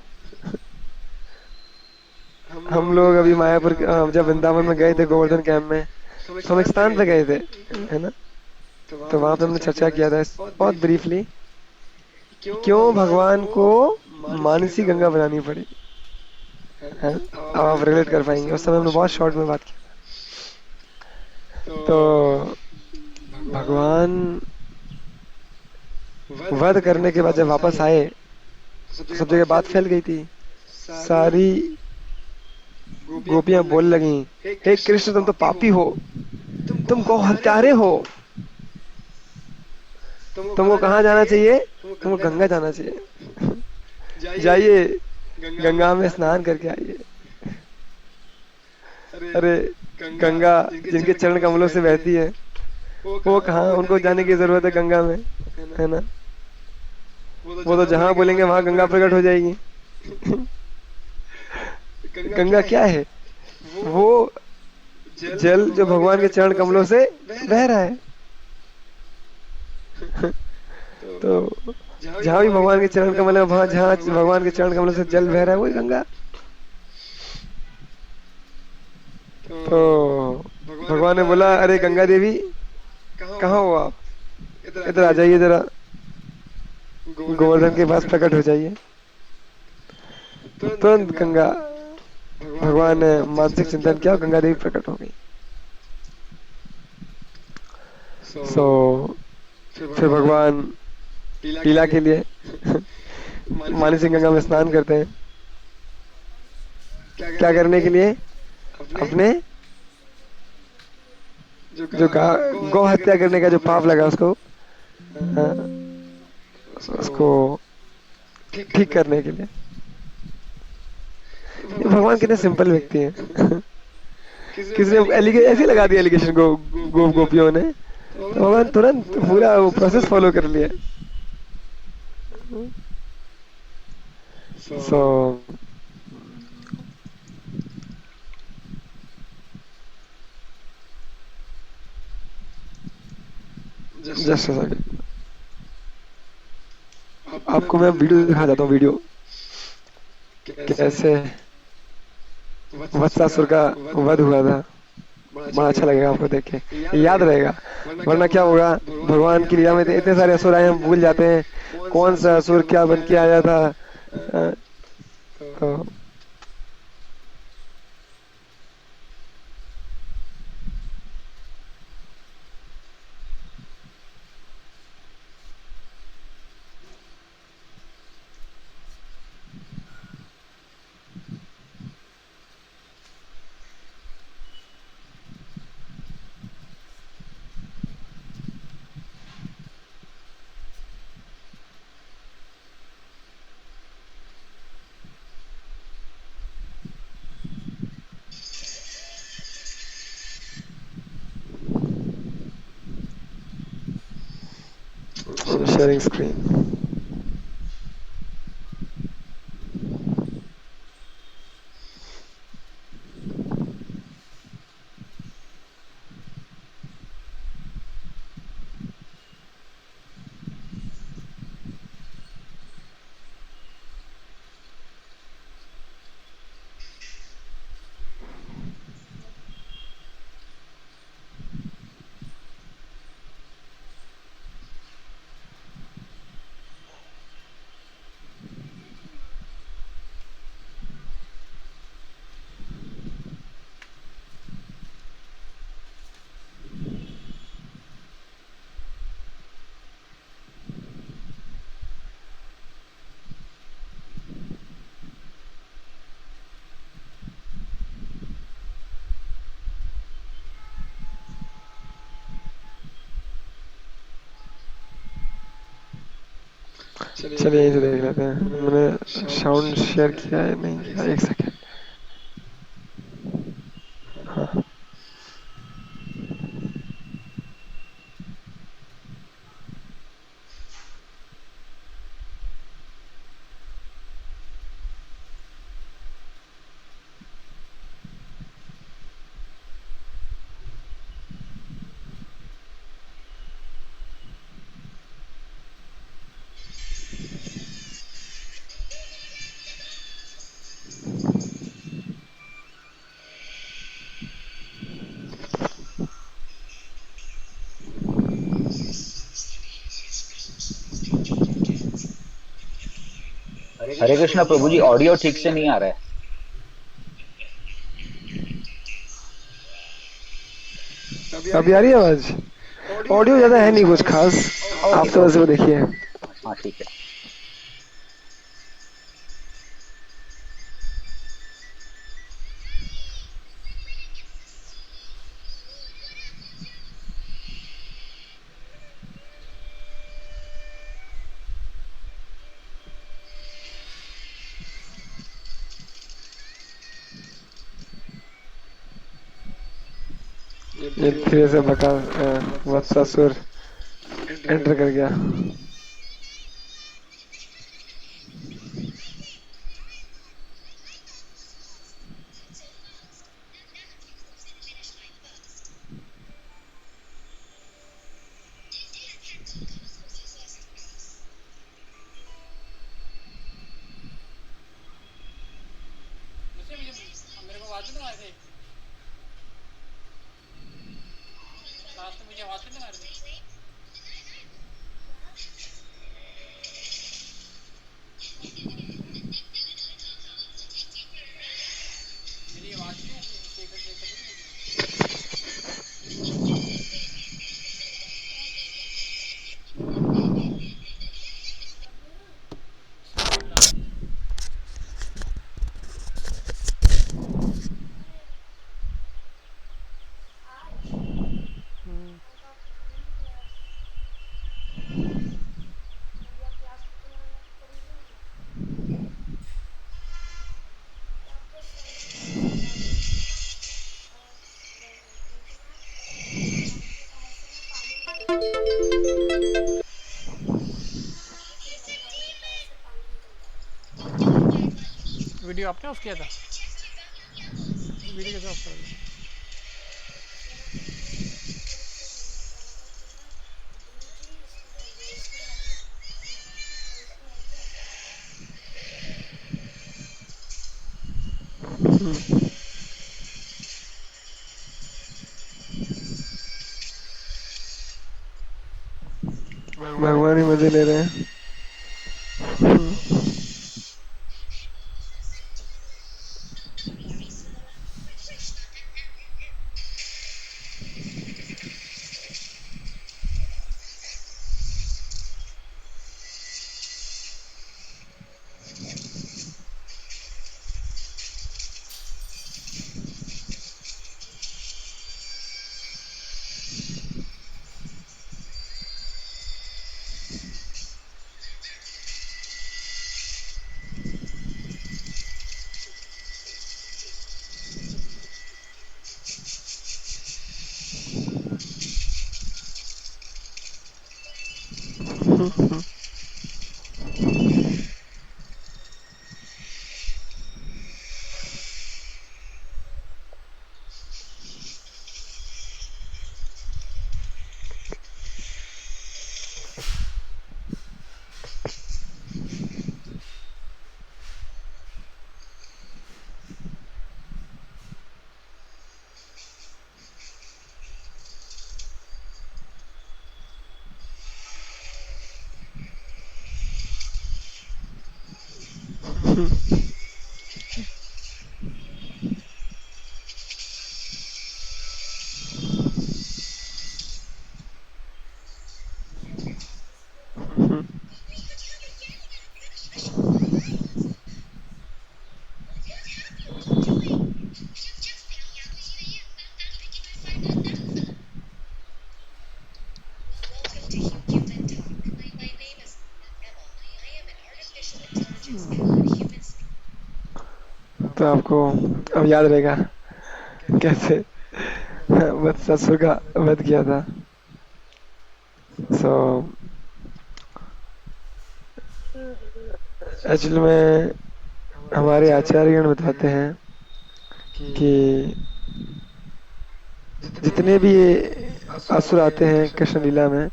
हम लोग अभी मायापुर जब वृंदावन में गए थे गोवर्धन कैंप में, तो हम एक स्थान पे गए थे, है ना। तो वहां पे हमने चर्चा किया था बहुत ब्रीफली, क्यों भगवान को मानसी गंगा बनानी पड़ी, है। अब आप रिलेट कर पाएंगे, उस समय हमने बहुत शॉर्ट में बात की। तो भगवान वध करने के बाद जब वापस आए, सब जगह बात फैल गई थी, सारी गोपियां बोल लगी, हे कृष्ण तुम तो पापी हो, तुम गौ हत्यारे हो, तुमको कहाँ जाना चाहिए, तुमको गंगा जाना चाहिए, जाइए गंगा में स्नान करके आइए। अरे गंगा जिनके चरण कमलों से बहती है, वो कहाँ, उनको जाने की जरूरत है गंगा में, है ना। वो तो जहां बोलेंगे वहां गंगा प्रकट हो जाएगी। गंगा क्या है, वो जल जो भगवान के चरण कमलों से बह रहा है। तो जहां भी भगवान के चरण कमल है, वहां जहां भगवान के चरण कमलों से जल बह रहा है, वही गंगा। तो भगवान ने बोला, अरे गंगा देवी कहाँ हो आप, इधर आ जाइए, जरा गोवर्धन के पास प्रकट हो जाइए। तुरंत गंगा भगवान ने मानसिक चिंतन किया और गंगा देवी प्रकट हो गई। सो फिर भगवान लीला के लिए मानसिक सिंह गंगा में स्नान करते हैं। क्या करने के लिए? अपने जो गौ हत्या करने का जो पाप लगा उसको उसको ठीक करने के लिए। ये भगवान कितने सिंपल व्यक्ति हैं। किसी ने ऐसे लगा दिया एलिगेशन को गोपियों ने, तो भगवान तुरंत पूरा वो प्रोसेस फॉलो कर लिया। सो जस्ट आपको मैं वीडियो दिखा देता हूँ। वीडियो कैसे वत्सासुर का वध हुआ था, बड़ा अच्छा लगेगा आपको देख के, याद रहेगा। वरना क्या होगा, भगवान की लीला में इतने सारे असुर आए, हम भूल जाते हैं कौन सा असुर क्या बन के आया था। तो sharing screen. चलिए यहीं से देख लेते हैं। मैंने साउंड शेयर किया है नहीं किया? एक सेकेंड। हाँ हरे कृष्णा प्रभु जी, ऑडियो ठीक से नहीं आ रहा है। अभी आ रही है आवाज? ऑडियो ज्यादा है नहीं कुछ खास, आप तो वैसे वो देखिए। हाँ ठीक है। ये धीरे से वत्सासुर एंटर कर गया। वीडियो आपने ऑफ किया था? वीडियो कैसे ऑफ कर दिया? भगवान ही मजे ले रहे हैं। तो आपको अब याद रहेगा कैसे वत्सासुर का वध किया था। सो एक्चुअली में हमारे आचार्यगण बताते हैं कि जितने भी ये असुर आते हैं कृष्ण लीला में,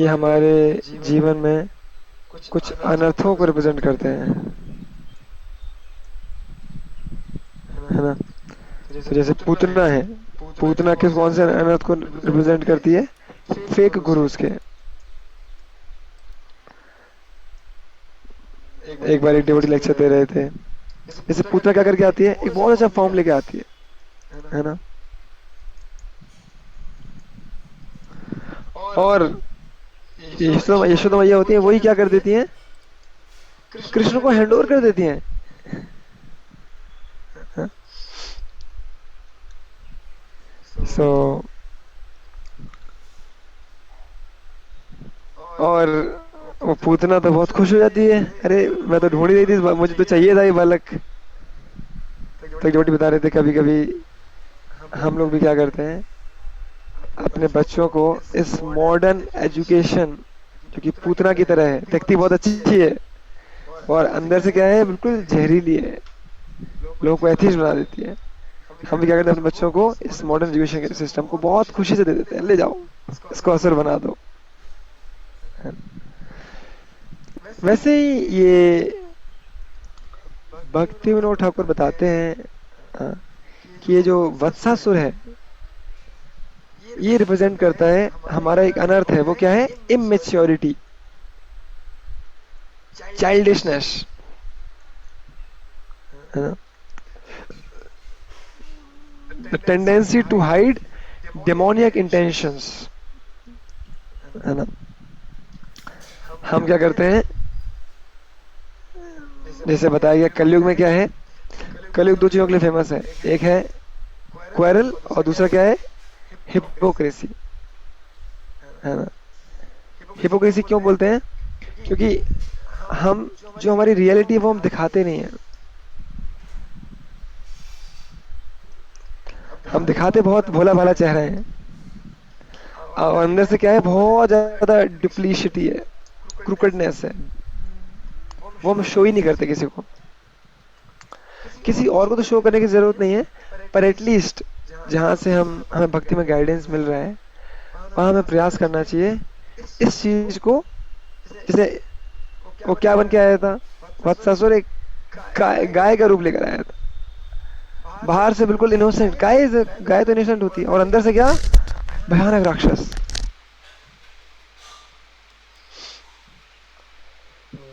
ये हमारे जीवन में कुछ अनर्थों को रिप्रेजेंट करते हैं, है ना। तो जैसे पूतना है, पूतना किस कौन से अनर्थ को रिप्रेजेंट करती है? फेक गुरुज के। एक बार एक डिवोटी लेक्चर दे रहे थे, जैसे पूतना क्या करके आती है, एक बहुत अच्छा फॉर्म लेके आती है ना। और यशोदा मैया होती है, वही क्या कर देती हैं? कृष्ण को हैंड ओवर कर देती हैं। सो और वो पूतना तो बहुत खुश हो जाती है, अरे मैं तो ढूंढ ही रही थी, मुझे तो चाहिए था ये बालक। तो जोटी बता रहे थे कभी कभी हम लोग भी क्या करते हैं, अपने बच्चों को इस मॉडर्न एजुकेशन जो कि पूतना की तरह है, दिखती बहुत अच्छी है और अंदर से क्या है, बिल्कुल जहरीली है, लोगों को एथिस्ट बना देती है। हम भी क्या करते हैं, अपने बच्चों को इस मॉडर्न एजुकेशन के सिस्टम को बहुत खुशी से दे देते हैं, ले जाओ इसको असर बना दो। वैसे ही ये भक्ति विनोद ठाकुर बताते हैं कि ये जो वत्सासुर है, ये रिप्रेजेंट करता है हमारा एक अनर्थ है, वो क्या है? इमेच्योरिटी, चाइल्डिशनेस, है ना। The tendency to hide demoniac intentions, है ना। हम क्या करते हैं, जैसे बताया गया कलयुग में क्या है, कलयुग दो चीजों के लिए फेमस है, एक है क्वेरल और दूसरा क्या है? हिपोक्रेसी, है ना। हिपोक्रेसी क्यों बोलते हैं? क्योंकि हम जो हमारी रियलिटी है वो हम दिखाते नहीं है, हम दिखाते बहुत भोला भाला चेहरा है और अंदर से क्या है, बहुत ज्यादा डिप्लीशिटी है, क्रूकेडनेस है, वो हम शो ही नहीं करते किसी को। किसी और को तो शो करने की जरूरत नहीं है, पर एटलीस्ट जहाँ से हमें भक्ति में गाइडेंस मिल रहा है वहाँ हमें प्रयास करना चाहिए इस चीज को। जैसे वो क्या बन के आया था, वत्सासुर एक गाय का रूप लेकर आया था। बाहर से बिल्कुल इनोसेंट गाय तो इनोसेंट होती है, और अंदर से क्या, भयानक राक्षस।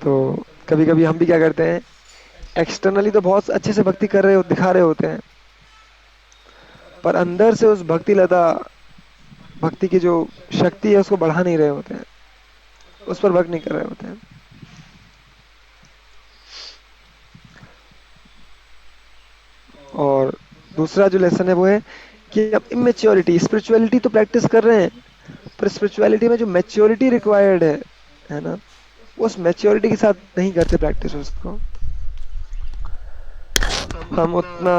तो कभी कभी हम भी क्या करते हैं, एक्सटर्नली तो बहुत अच्छे से भक्ति कर रहे हो, दिखा रहे होते हैं, पर अंदर से उस भक्ति की जो शक्ति है उसको बढ़ा नहीं रहे होते हैं, उस पर वर्क नहीं कर रहे होते हैं। और दूसरा जो लेसन है वो है कि अब इमेच्योरिटी, स्पिरिचुअलिटी तो प्रैक्टिस कर रहे हैं, पर स्पिरिचुअलिटी में जो मैच्योरिटी रिक्वायर्ड है ना, उस मैच्योरिटी के साथ नहीं करते प्रैक्टिस उसको। हम उतना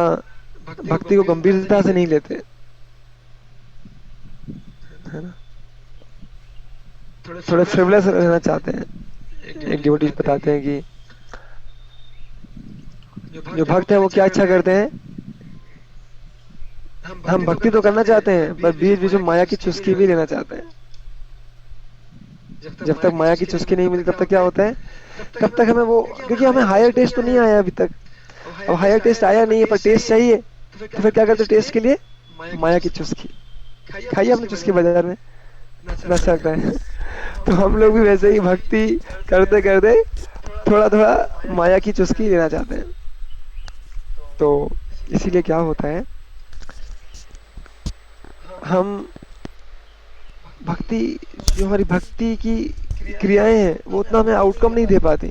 भक्ति को गंभीरता से नहीं लेते, है ना, थोड़े फ्रिवलेस रहना चाहते हैं। एक डिवोटी बताते हैं कि जो भक्त है वो क्या इच्छा करते हैं, हम भक्ति तो करना चाहते हैं पर बीच बीच में माया की चुस्की भी लेना चाहते हैं। जब तक माया की चुस्की नहीं मिली तब तक क्या होता है, तब तक हमें वो, क्योंकि हमें हायर टेस्ट तो नहीं आया अभी तक, अब हायर टेस्ट आया नहीं है पर टेस्ट चाहिए, तो फिर क्या करते, टेस्ट के लिए माया की चुस्की खाइए अपनी चुस्की बाजार में, अच्छा लगता है। तो हम लोग भी वैसे ही भक्ति करते करते थोड़ा थोड़ा माया की चुस्की लेना चाहते हैं। तो इसीलिए क्या होता है, हम भक्ति, जो हमारी भक्ति की क्रियाएं हैं वो उतना हमें आउटकम नहीं दे पाती,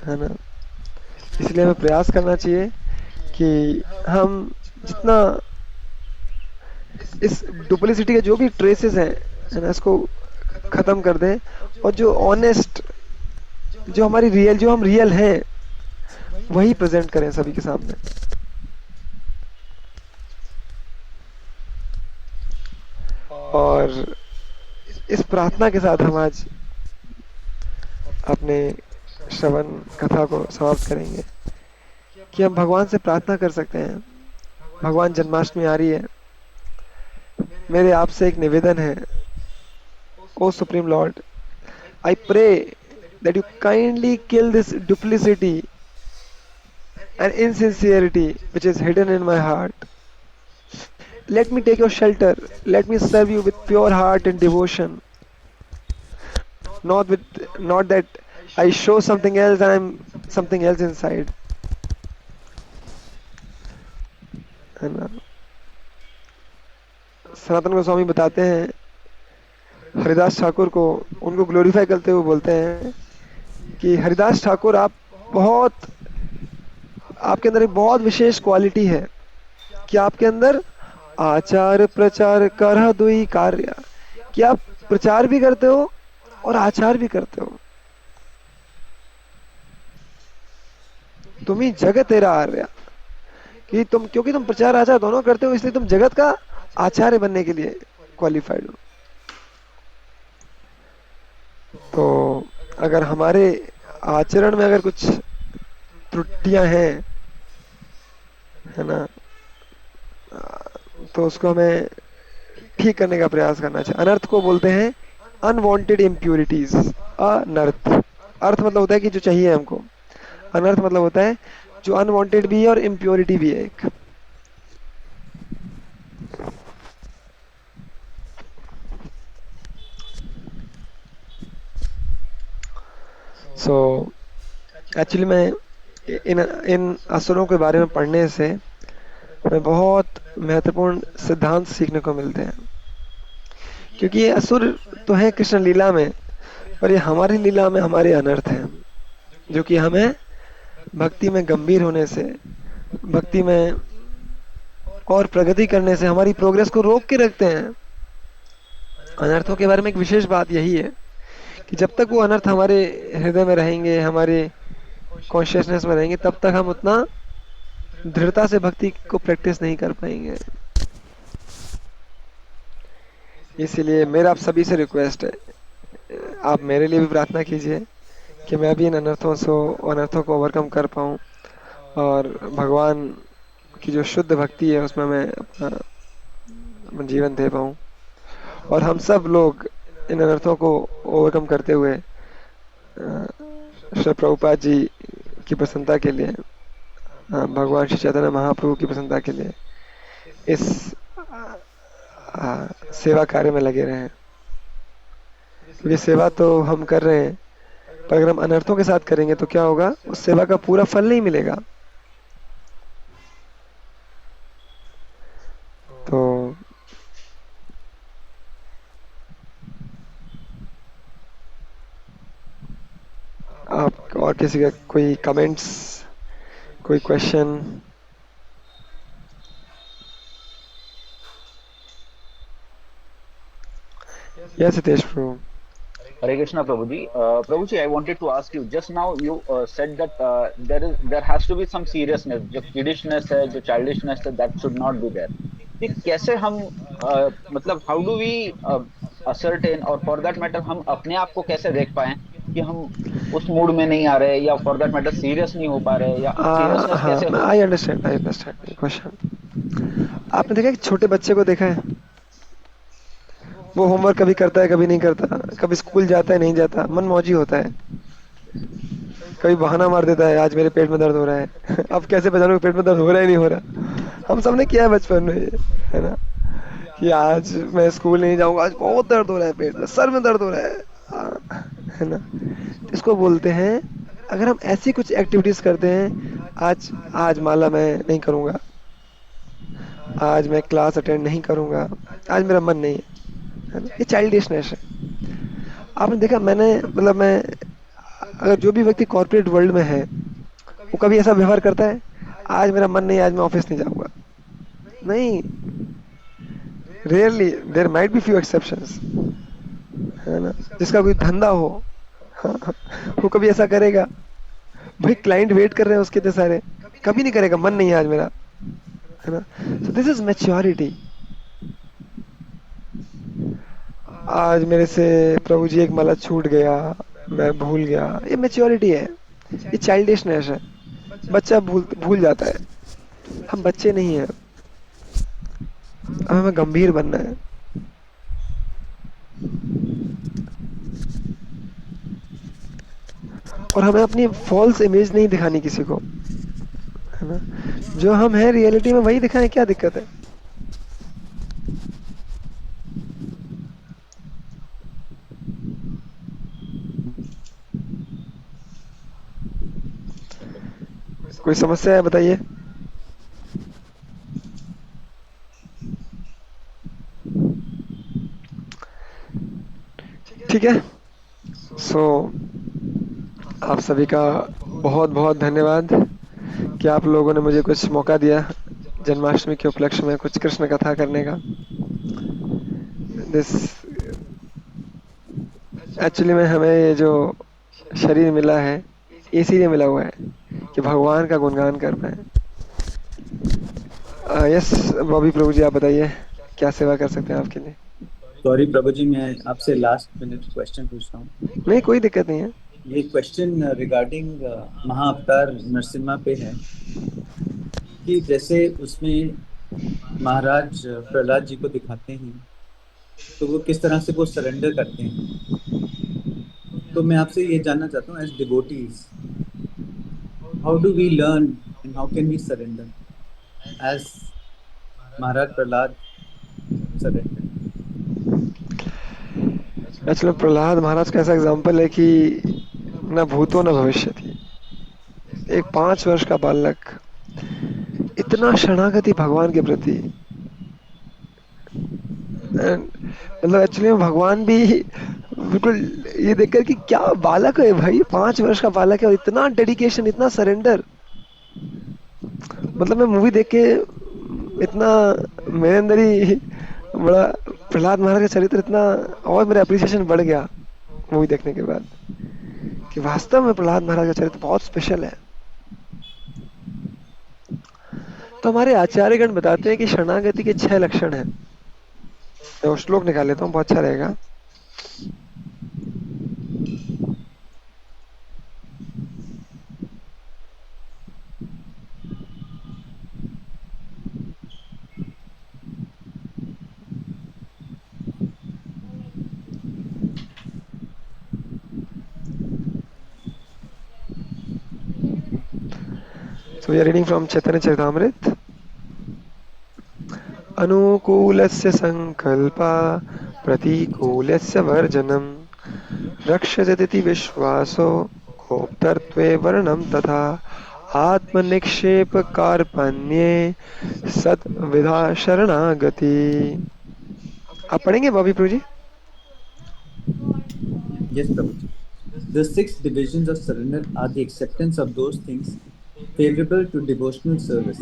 है ना। इसलिए हमें प्रयास करना चाहिए कि हम जितना इस डुप्लिसिटी के जो भी ट्रेसेस हैं, है ना, इसको खत्म कर दें, और जो ऑनेस्ट, जो हमारी रियल, जो हम रियल हैं वही प्रेजेंट करें सभी के सामने। और इस प्रार्थना के साथ हम आज अपने श्रवण कथा को समाप्त करेंगे कि हम भगवान से प्रार्थना कर सकते हैं। भगवान जन्माष्टमी आ रही है, मेरे आपसे एक निवेदन है, O supreme lord, I pray that you kindly kill this duplicity and insincerity which is hidden in my heart. Let me take your shelter. Let me serve you with pure heart and devotion. Not that I show something else and I'm something else inside. है ना। सनातन गोस्वामी बताते हैं, हरिदास ठाकुर को, उनको glorify करते हुए बोलते हैं कि हरिदास ठाकुर, आप बहुत, आपके अंदर एक बहुत विशेष क्वालिटी है कि आपके अंदर आचार प्रचार कर दुई कार्य, कि आप प्रचार भी करते हो और आचार भी करते हो। तुम ही जगत तेरा आर्या, कि तुम, क्योंकि तुम प्रचार आचार दोनों करते हो, इसलिए तुम जगत का आचार्य बनने के लिए क्वालिफाइड हो। तो अगर हमारे आचरण में अगर कुछ त्रुटियां हैं, है ना, तो उसको हमें ठीक करने का प्रयास करना चाहिए। अनर्थ को बोलते हैं अनवांटेड इम्प्योरिटीज। अनर्थ, अर्थ मतलब होता है कि जो चाहिए हमको, अनर्थ मतलब होता है जो अनवांटेड भी है और इम्प्योरिटी भी है एक। सो एक्चुअली मैं इन असुरों के बारे में पढ़ने से हमें बहुत महत्वपूर्ण सिद्धांत सीखने को मिलते हैं, क्योंकि ये असुर तो है कृष्ण लीला में, पर ये हमारी लीला में हमारे अनर्थ हैं, जो कि हमें भक्ति में गंभीर होने से, भक्ति में और प्रगति करने से, हमारी प्रोग्रेस को रोक के रखते हैं। अनर्थों के बारे में एक विशेष बात यही है कि जब तक वो अनर्थ हमारे हृदय में रहेंगे, हमारे कॉन्शियसनेस में रहेंगे, तब तक हम उतना दृढ़ता से भक्ति को प्रैक्टिस नहीं कर पाएंगे। इसलिए मेरा आप सभी से रिक्वेस्ट है, आप मेरे लिए भी प्रार्थना कीजिए कि मैं भी इन अनर्थों को ओवरकम कर पाऊँ और भगवान की जो शुद्ध भक्ति है उसमें मैं अपना जीवन दे पाऊँ, और हम सब लोग इन अनर्थों को ओवरकम करते हुए श्री प्रभुपाद जी की प्रसन्नता के लिए, भगवान श्री चैतन्य महाप्रभु की प्रसन्नता के लिए इस सेवा कार्य में लगे रहे हैं। क्योंकि सेवा तो हम कर रहे हैं, पर अगर हम अनर्थों के साथ करेंगे तो क्या होगा, उस सेवा का पूरा फल नहीं मिलेगा। तो आप और किसी का कोई कमेंट्स, कोई question? Yes Hitesh Prabhu. Hare Krishna, Prabhuji. Prabhuji, I wanted to ask you. Just now you said that there has to be some seriousness. जो kiddishness है, जो childishness है, that should not be there. कि कैसे हम मतलब how do we ascertain, और for that matter हम अपने आप को कैसे देख पाएं कि हम उस मूड में नहीं आ रहे, या for that matter सीरियस नहीं हो पा रहे, या सीरियसनेस हाँ, कैसे हो? I understand question. आपने देखा कि छोटे बच्चे को देखा है, वो होमवर्क कभी करता है कभी नहीं करता, कभी स्कूल जाता है नहीं जाता, मन मौजी होता है, कभी बहाना मार देता है आज मेरे पेट में दर्द हो रहा है। अब कैसे पहचानूं कि पेट में दर्द हो रहा है नहीं हो रहा? हम सबने किया है बचपन में, है ना, कि आज मैं स्कूल नहीं जाऊंगा, आज बहुत दर्द हो रहा है, पेट में सर में दर्द हो रहा है ना। इसको बोलते हैं, अगर हम ऐसी कुछ एक्टिविटीज करते हैं, आज माला मैं नहीं करूंगा, आज मैं क्लास अटेंड नहीं करूंगा, आज मेरा मन नहीं है ना, ये चाइल्डिशनेस है। आपने देखा, मैं अगर जो भी व्यक्ति कॉर्पोरेट वर्ल्ड में है, वो कभी ऐसा व्यवहार करता है, आज मेरा मन नहीं, आज मैं ऑफिस नहीं जाऊंगा? नहीं, rarely, there might be few exceptions, है ना। जिसका कोई धंधा हो, वो कभी ऐसा करेगा? भाई क्लाइंट वेट कर रहे हैं उसके इतने सारे, कभी नहीं करेगा, मन नहीं है आज मेरा, है ना। So this is maturity. आज मेरे से प्रभु जी एक माला छूट गया, मैं भूल गया, ये मैच्योरिटी है, ये चाइल्डिशनेस है। बच्चा भूल जाता है, हम बच्चे नहीं हैं, हमें गंभीर बनना है। और हमें अपनी फॉल्स इमेज नहीं दिखानी किसी को, है ना। जो हम हैं रियलिटी में वही दिखाएं, क्या दिक्कत है? कोई समस्या है बताइए। ठीक है, सो आप सभी का बहुत बहुत धन्यवाद कि आप लोगों ने मुझे कुछ मौका दिया जन्माष्टमी के उपलक्ष्य में कुछ कृष्ण कथा करने का। दिस एक्चुअली में हमें ये जो शरीर मिला है, इसीलिए मिला हुआ है कि भगवान का गुणगान कर पाए। यस बॉबी प्रभु जी, आप बताइए क्या सेवा कर सकते हैं आपके लिए। सॉरी प्रभु जी, मैं आपसे लास्ट मिनट क्वेश्चन पूछ रहा हूँ। नहीं, कोई दिक्कत नहीं है। ये क्वेश्चन रिगार्डिंग महाअवतार नरसिम्हा पे है कि जैसे उसमें महाराज प्रहलाद जी को दिखाते हैं तो वो किस तरह से वो सरेंडर करते हैं। तो मैं आपसे ये जानना चाहता हूँ, as devotees, how do we learn and how can we surrender as Maharaj Prahlad surrender. Actually Prahlad Maharaj का ऐसा एग्जाम्पल है कि न भूतो न भविष्य थी। एक 5 वर्ष का बालक इतना शरणागति भगवान के प्रति, मतलब एक्चुअली में भगवान भी बिल्कुल ये देखकर कि क्या बालक है भाई, 5 वर्ष का बालक है और इतना डेडिकेशन, इतना सरेंडर। मतलब मैं मूवी देख के इतना मेरे अंदर ही बड़ा प्रहलाद महाराज का चरित्र इतना, और मेरा अप्रिसिएशन बढ़ गया मूवी देखने के बाद कि वास्तव में प्रहलाद महाराज का चरित्र बहुत स्पेशल है। तो हमारे आचार्यगण बताते हैं कि शरणागति के 6 लक्षण हैं। मैं वो श्लोक निकाल लेता हूँ, बहुत अच्छा रहेगा। So we are reading from Chaitanya Charitamrita. अनुकूलस्य संकल्पा प्रतिकूलस्य वर्जनम् रक्षयतीति विश्वासो गोप्तर्त्वे वर्णम तथा आत्मनिक्षेप कार्पण्ये सद्विधा शरणागति। आप पढ़ेंगे बॉबी प्रभु जी? Yes, Prabhuji. The six divisions of surrender are the acceptance of those things favorable to devotional service,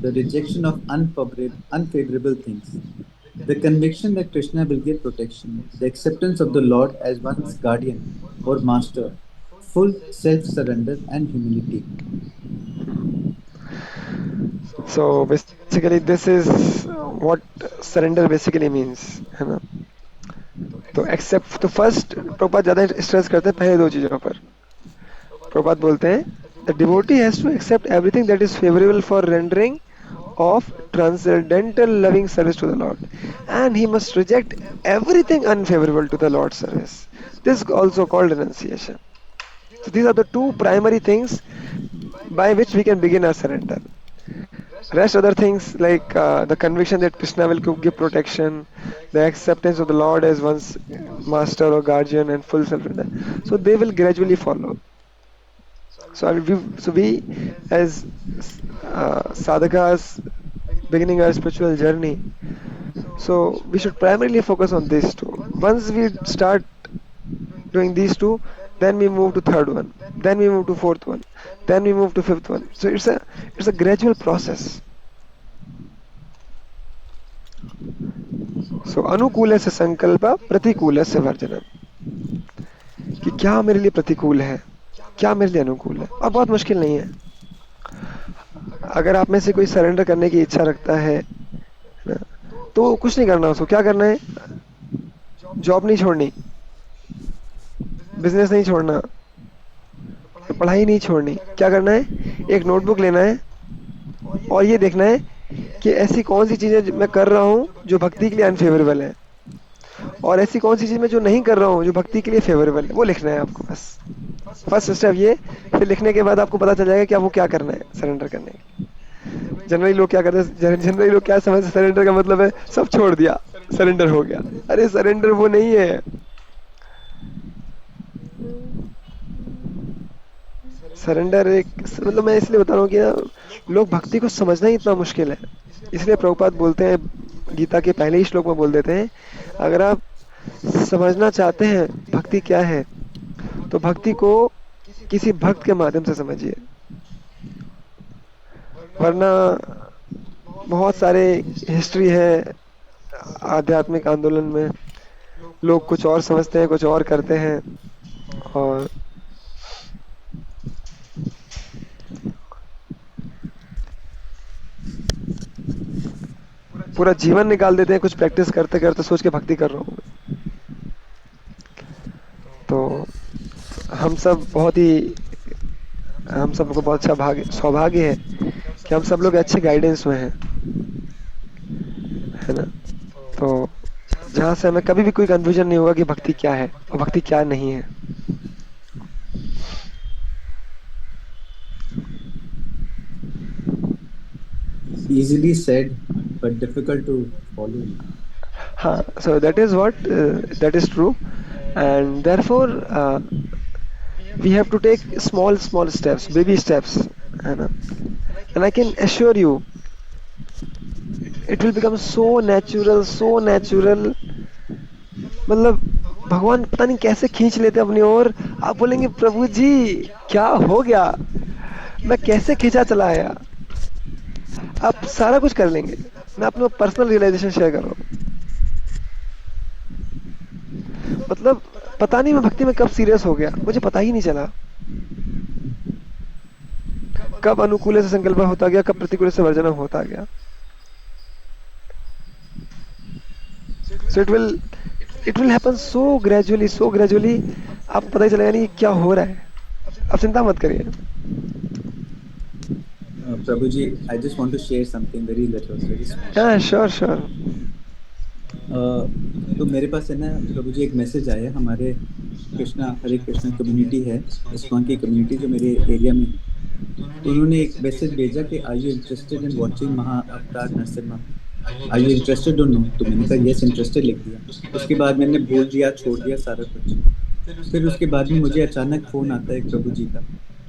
the rejection of unfavorable things, the conviction that Krishna will give protection, the acceptance of the Lord as one's guardian or master, full self-surrender and humility. So basically this is what surrender basically means, है ना? तो accept तो first Prabhupada ज्यादा stress करते हैं पहले दो चीजों पर। प्रभुपाद बोलते हैं the devotee has to accept everything that is favourable for rendering of transcendental loving service to the Lord, and he must reject everything unfavorable to the Lord's service. This is also called renunciation. So these are the two primary things by which we can begin our surrender. Rest other things like the conviction that Krishna will give protection, the acceptance of the Lord as one's master or guardian, and full surrender. So they will gradually follow. So we as sadhakas beginning our spiritual journey, so we should primarily focus on these two. Once we start doing these two, then we move to third one, then we move to fourth one, then we move to fifth one. So it's a gradual process. So अनुकूलस्य संकल्प प्रतिकूलस्य वर्जनम, कि क्या मेरे लिए प्रतिकूल है, क्या मेरे लिए अनुकूल है। और बहुत मुश्किल नहीं है। अगर आप में से कोई सरेंडर करने की इच्छा रखता है ना, तो कुछ नहीं करना, उसको क्या करना है, जॉब नहीं छोड़नी, बिजनेस नहीं छोड़ना, पढ़ाई नहीं छोड़नी। क्या करना है, एक नोटबुक लेना है और ये देखना है कि ऐसी कौन सी चीजें मैं कर रहा हूँ जो भक्ति के लिए अनफेवरेबल है, और ऐसी कौन सी चीज मैं जो नहीं कर रहा हूँ जो भक्ति के लिए फेवरेबल है, वो लिखना है आपको। बस फर्स्ट स्टेप ये, फिर लिखने के बाद आपको पता चल जाएगा कि आपको क्या करना है सरेंडर करने के। जनरली लोग क्या करते हैं, जनरली लोग क्या समझते हैं सरेंडर का मतलब है सब छोड़ दिया, सरेंडर हो गया। अरे सरेंडर वो नहीं है। सरेंडर एक मतलब, मैं इसलिए बता रहा हूँ कि लोग भक्ति को समझना ही इतना मुश्किल है। इसलिए प्रभुपाद बोलते हैं, गीता के पहले ही श्लोक में बोल देते हैं, अगर आप समझना चाहते हैं भक्ति क्या है, तो भक्ति को किसी भक्त के माध्यम से समझिए, वरना बहुत सारे हिस्ट्री है आध्यात्मिक आंदोलन में, लोग कुछ और समझते हैं, कुछ और करते हैं, और पूरा जीवन निकाल देते हैं कुछ प्रैक्टिस करते करते, सोच के भक्ति कर रहा हूँ। तो हम सबको बहुत अच्छा सौभाग्य है कि हम सब लोग अच्छे गाइडेंस में हैं, है ना। तो जहाँ से हमें कभी भी कोई कंफ्यूजन नहीं होगा कि भक्ति क्या है और भक्ति क्या नहीं है। Easily said, but difficult to follow. हाँ, so that is what that is true, and therefore we have to take small steps, baby steps, है ना। And I can assure you, it will become so natural, so natural। मतलब भगवान पता नहीं कैसे खींच लेते अपनी ओर। आप बोलेंगे प्रभु जी क्या हो गया, मैं कैसे खींचा चला आया। आप सारा कुछ कर लेंगे। मैं अपना पर्सनल रियलाइजेशन शेयर कर रहा हूँ। मतलब पता नहीं मैं भक्ति में कब सीरियस हो गया, मुझे पता ही नहीं चला। कब अनुकूल से संकल्प होता गया, कब प्रतिकूल से वर्जन होता गया। So it will happen so gradually, आपको पता ही चलेगा नहीं क्या हो रहा है। आप चिंता मत करिए। Prabhuji, I just want to share something very little, very small. Yeah, sure. तो मेरे पास है ना प्रभुजी एक मैसेज आया, हमारे हरे कृष्णा कम्युनिटी है, इस्कॉन की कम्युनिटी जो मेरे एरिया में, तो उन्होंने एक मैसेज भेजा कि are you interested in watching Maha Avatar Narsimha, are you interested और नो, तो मैंने कहा यस इंटरेस्टेड लिख दिया। उसके बाद मैंने भूल दिया, छोड़ दिया सारा कुछ। फिर उसके बाद में मुझे अचानक फ़ोन आता है प्रभु जी का,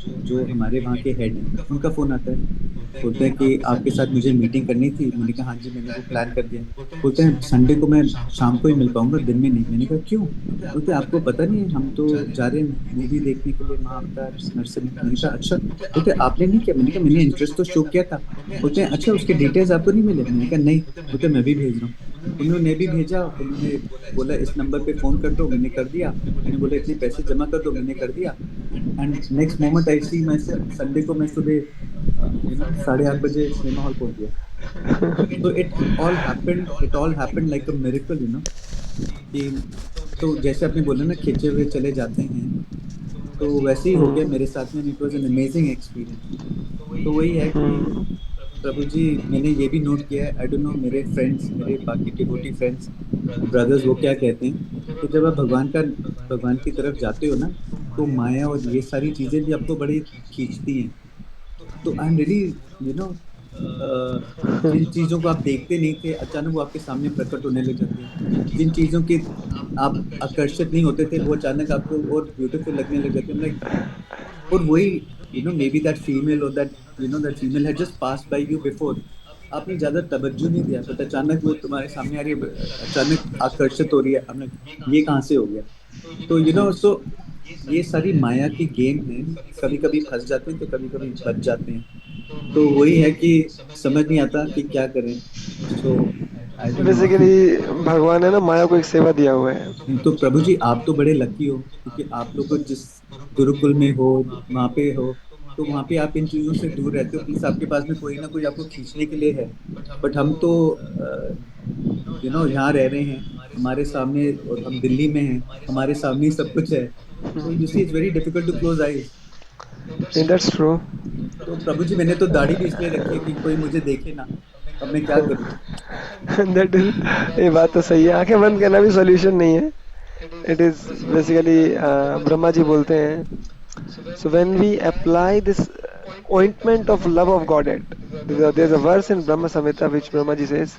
जो हमारे वहाँ के हेड हैं, उनका फ़ोन आता है, बोलते हैं कि आपके साथ मुझे मीटिंग करनी थी। मैंने कहा हाँ जी, मैंने वो प्लान कर दिया। बोलते हैं संडे को मैं शाम को ही मिल पाऊंगा, दिन में नहीं। मैंने कहा क्यों? बोलते हैं आपको पता नहीं है, हम तो जा रहे हैं मूवी देखने के लिए महाअवतार नरसिम्हा। मैंने कहा अच्छा। बोलते आपने नहीं किया? मैंने कहा मैंने इंटरेस्ट तो शो किया था। बोलते हैं अच्छा, उसके डिटेल्स आपको नहीं मिले? मैंने कहा नहीं। बोलते मैं भी भेज रहा हूँ। उन्होंने भी भेजा, उन्होंने बोला इस नंबर पे फ़ोन कर दो, मैंने कर दिया। उन्होंने बोला इतने पैसे जमा कर दो, मैंने कर दिया। एंड नेक्स्ट मोमेंट आई सी मैं संडे को मैं सुबह 8:30 बजे सिनेमा हॉल पहुंच गया। तो it all happened like a miracle, you know, कि तो जैसे आपने बोला ना खींचे हुए चले जाते हैं, तो वैसे ही हो गया मेरे साथ में। It was an amazing experience. तो वही है कि प्रभु जी, मैंने ये भी नोट किया है, आई डोंट नो मेरे फ्रेंड्स, मेरे बाकी डिवोटी फ्रेंड्स, ब्रदर्स, वो क्या कहते हैं कि जब आप भगवान की तरफ जाते हो ना, तो माया और ये सारी चीज़ें भी आपको बड़ी खींचती हैं। तो I am really, you know, जिन चीज़ों को आप देखते नहीं थे, अचानक वो आपके सामने प्रकट होने लग जाती हैं। जिन चीज़ों के आप आकर्षित नहीं होते थे, वो अचानक आपको और ब्यूटीफुल लगने लग जाते हैं। लाइक, और वही, you know, maybe that female और that, you know, that female had just pass by you before, आपने ज़्यादा तवज्जो नहीं दिया, बट अचानक वो तुम्हारे सामने आ रही है, अचानक आकर्षित हो रही है। हमने ये कहाँ से हो गया? तो यू नो, सो ये सारी माया की गेम है। कभी कभी फंस जाते हैं, तो कभी कभी बच जाते हैं। तो वही है कि समझ नहीं आता कि क्या करें। सो आई डोंट नो। बेसिकली भगवान ने ना माया को एक सेवा दिया हुआ है। तो प्रभु जी, आप तो बड़े लकी हो, क्योंकि आप लोग को जिस गुरुकुल में हो, वहाँ पे हो, तो वहाँ पे आप इन चीज़ों से दूर रहते हो। प्लीज आपके पास में कोई ना कोई आपको खींचने के लिए है। बट हम तो यू नो यहाँ रह रहे हैं, हमारे सामने, और हम दिल्ली में हैं, हमारे सामने ही सब कुछ है। तो you see it's very difficult to close eyes. That's true. तो प्रभु जी, मैंने तो दाढ़ी भी इसलिए रखी है कि कोई मुझे देखे ना। अब मैं क्या करूँ? दैट इज, ये बात तो सही है, आंखें बंद करना भी सॉल्यूशन नहीं है। It is basically, Brahma ji बोलते हैं, so when we apply this ointment of love of Godhead, there's a verse in Brahma Samhita which Brahma ji says,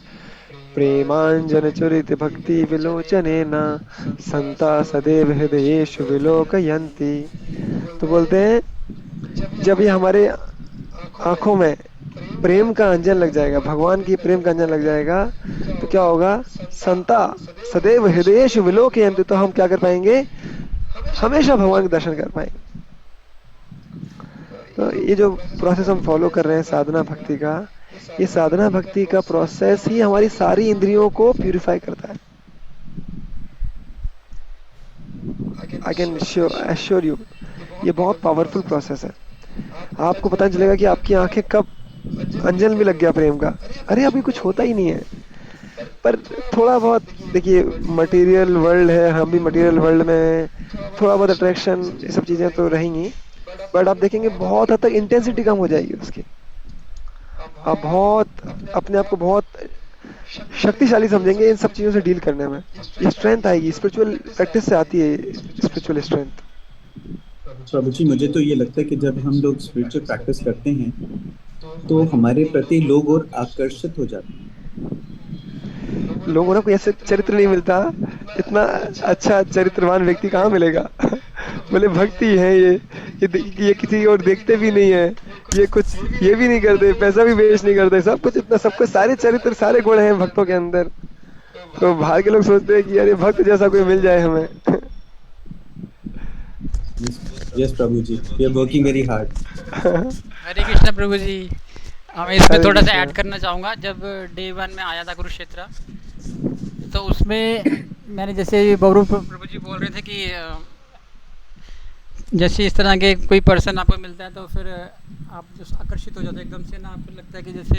प्रेमांजन चुरित भक्ति विलोचने न संता सदैव हृदयेषु विलोकयन्ति। तो बोलते हैं जब ये हमारे आंखों में प्रेम का अंजन लग जाएगा, भगवान की प्रेम का अंजन लग जाएगा, तो क्या होगा? संता सदैव हृदयेषु विलोकयन्ति, तो हम क्या कर पाएंगे? हमेशा भगवान के दर्शन कर पाएंगे। तो ये जो प्रोसेस हम फॉलो कर रहे हैं साधना भक्ति का, ये साधना भक्ति का प्रोसेस ही हमारी सारी इंद्रियों को प्यूरिफाई करता है। आई कैन एश्योर यू, ये बहुत पावरफुल प्रोसेस है। आपको पता चलेगा कि आपकी आंखें कब अंजन भी लग गया प्रेम का, अरे अभी कुछ होता ही नहीं है। पर थोड़ा बहुत देखिए, मटेरियल वर्ल्ड है, हम भी मटेरियल वर्ल्ड में, थोड़ा बहुत अट्रैक्शन, ये सब चीज़ें तो रहेंगी, बट आप देखेंगे बहुत हद तक इंटेंसिटी कम हो जाएगी उसकी। आप बहुत अपने आप को बहुत शक्तिशाली समझेंगे इन सब चीज़ों से डील करने में। ये स्ट्रेंथ आएगी, स्पिरिचुअल प्रैक्टिस से आती है स्पिरिचुअल स्ट्रेंथ। प्रभु जी, मुझे तो ये लगता है कि जब हम लोग स्पिरिचुअल प्रैक्टिस करते हैं, तो हमारे प्रति लोग और आकर्षित हो जाते हैं। लोगों को ऐसे चरित्र नहीं मिलता, इतना अच्छा चरित्रवान व्यक्ति कहाँ मिलेगा? बोले भक्ति है ये किसी और देखते भी नहीं है, ये कुछ ये भी नहीं करते, पैसा भी वेस्ट नहीं करते, सब कुछ इतना, सबको सारे चरित्र सारे गुण हैं भक्तों के अंदर। तो बाहर के लोग सोचते हैं कि अरे भक्त जैसा कोई मिल जाए हमें। Yes Prabhu ji, we are working very hard. Hare Krishna Prabhu ji, मैं इसमें थोड़ा सा ऐड करना चाहूँगा। जब डे 1 में आया था कुरुक्षेत्र, तो उसमें मैंने, जैसे बबरू प्रभु जी बोल रहे थे कि जैसे इस तरह के कोई पर्सन आपको मिलता है, तो फिर आप जो आकर्षित हो जाते हैं एकदम से ना, आपको लगता है कि जैसे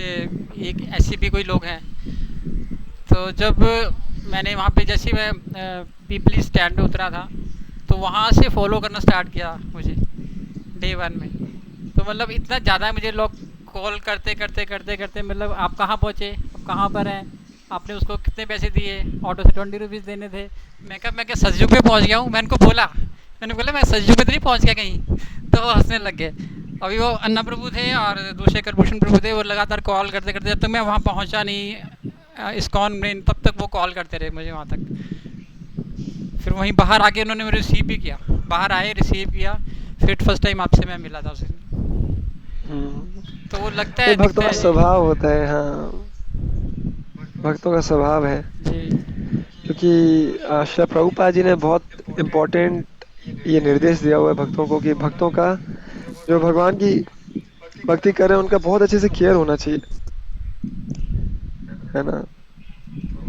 एक ऐसे भी कोई लोग हैं। तो जब मैंने वहाँ पे, जैसे मैं पीपली स्टैंड पे उतरा था, तो वहाँ से फॉलो करना स्टार्ट किया मुझे डे 1 में। तो मतलब इतना ज़्यादा मुझे लोग कॉल करते करते मतलब आप कहाँ पहुँचे, आप कहाँ पर हैं, आपने उसको कितने पैसे दिए, ऑटो से 20 रुपीज़ देने थे। मैं क्या सजयुग पे पहुँच गया हूँ। मैंने उनको बोला मैं सजयुग पे तो नहीं पहुँच गया कहीं, तो वो हंसने लग गए। अभी वो अन्ना प्रभु थे और दूसरे कुलभूषण प्रभु थे, वो लगातार कॉल करते करते, जब तक मैं वहाँ पहुँचा नहीं इस्कॉन में, तब तक वो कॉल करते रहे मुझे वहाँ तक। फिर वहीं बाहर आके उन्होंने मुझे रिसीव भी किया, बाहर आए रिसीव किया, फिर फर्स्ट टाइम आपसे मैं मिला था उस दिन। तो वो लगता ये है, भक्तों दिखता का है स्वभाव होता है, हाँ, भक्तों का स्वभाव है। जी। क्योंकि श्री प्रभुपाद जी ने बहुत इम्पोर्टेंट ये निर्देश दिया हुआ है भक्तों को कि भक्तों का जो भगवान की भक्ति कर रहे हैं उनका बहुत अच्छे से केयर होना चाहिए, है ना।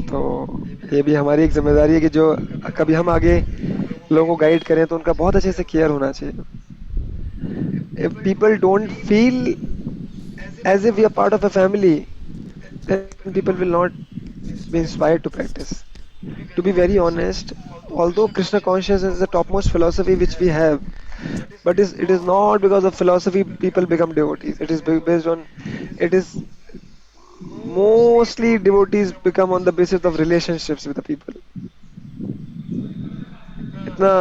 तो ये भी हमारी एक जिम्मेदारी है कि जो कभी हम आगे लोगों को गाइड करें तो उनका बहुत अच्छे से केयर होना चाहिए। If people don't feel as if we are part of a family, then people will not be inspired to practice. To be very honest, although Krishna consciousness is the topmost philosophy which we have, but it is not because of philosophy people become devotees. It is based on, it is mostly devotees become on the basis of relationships with the people. इतना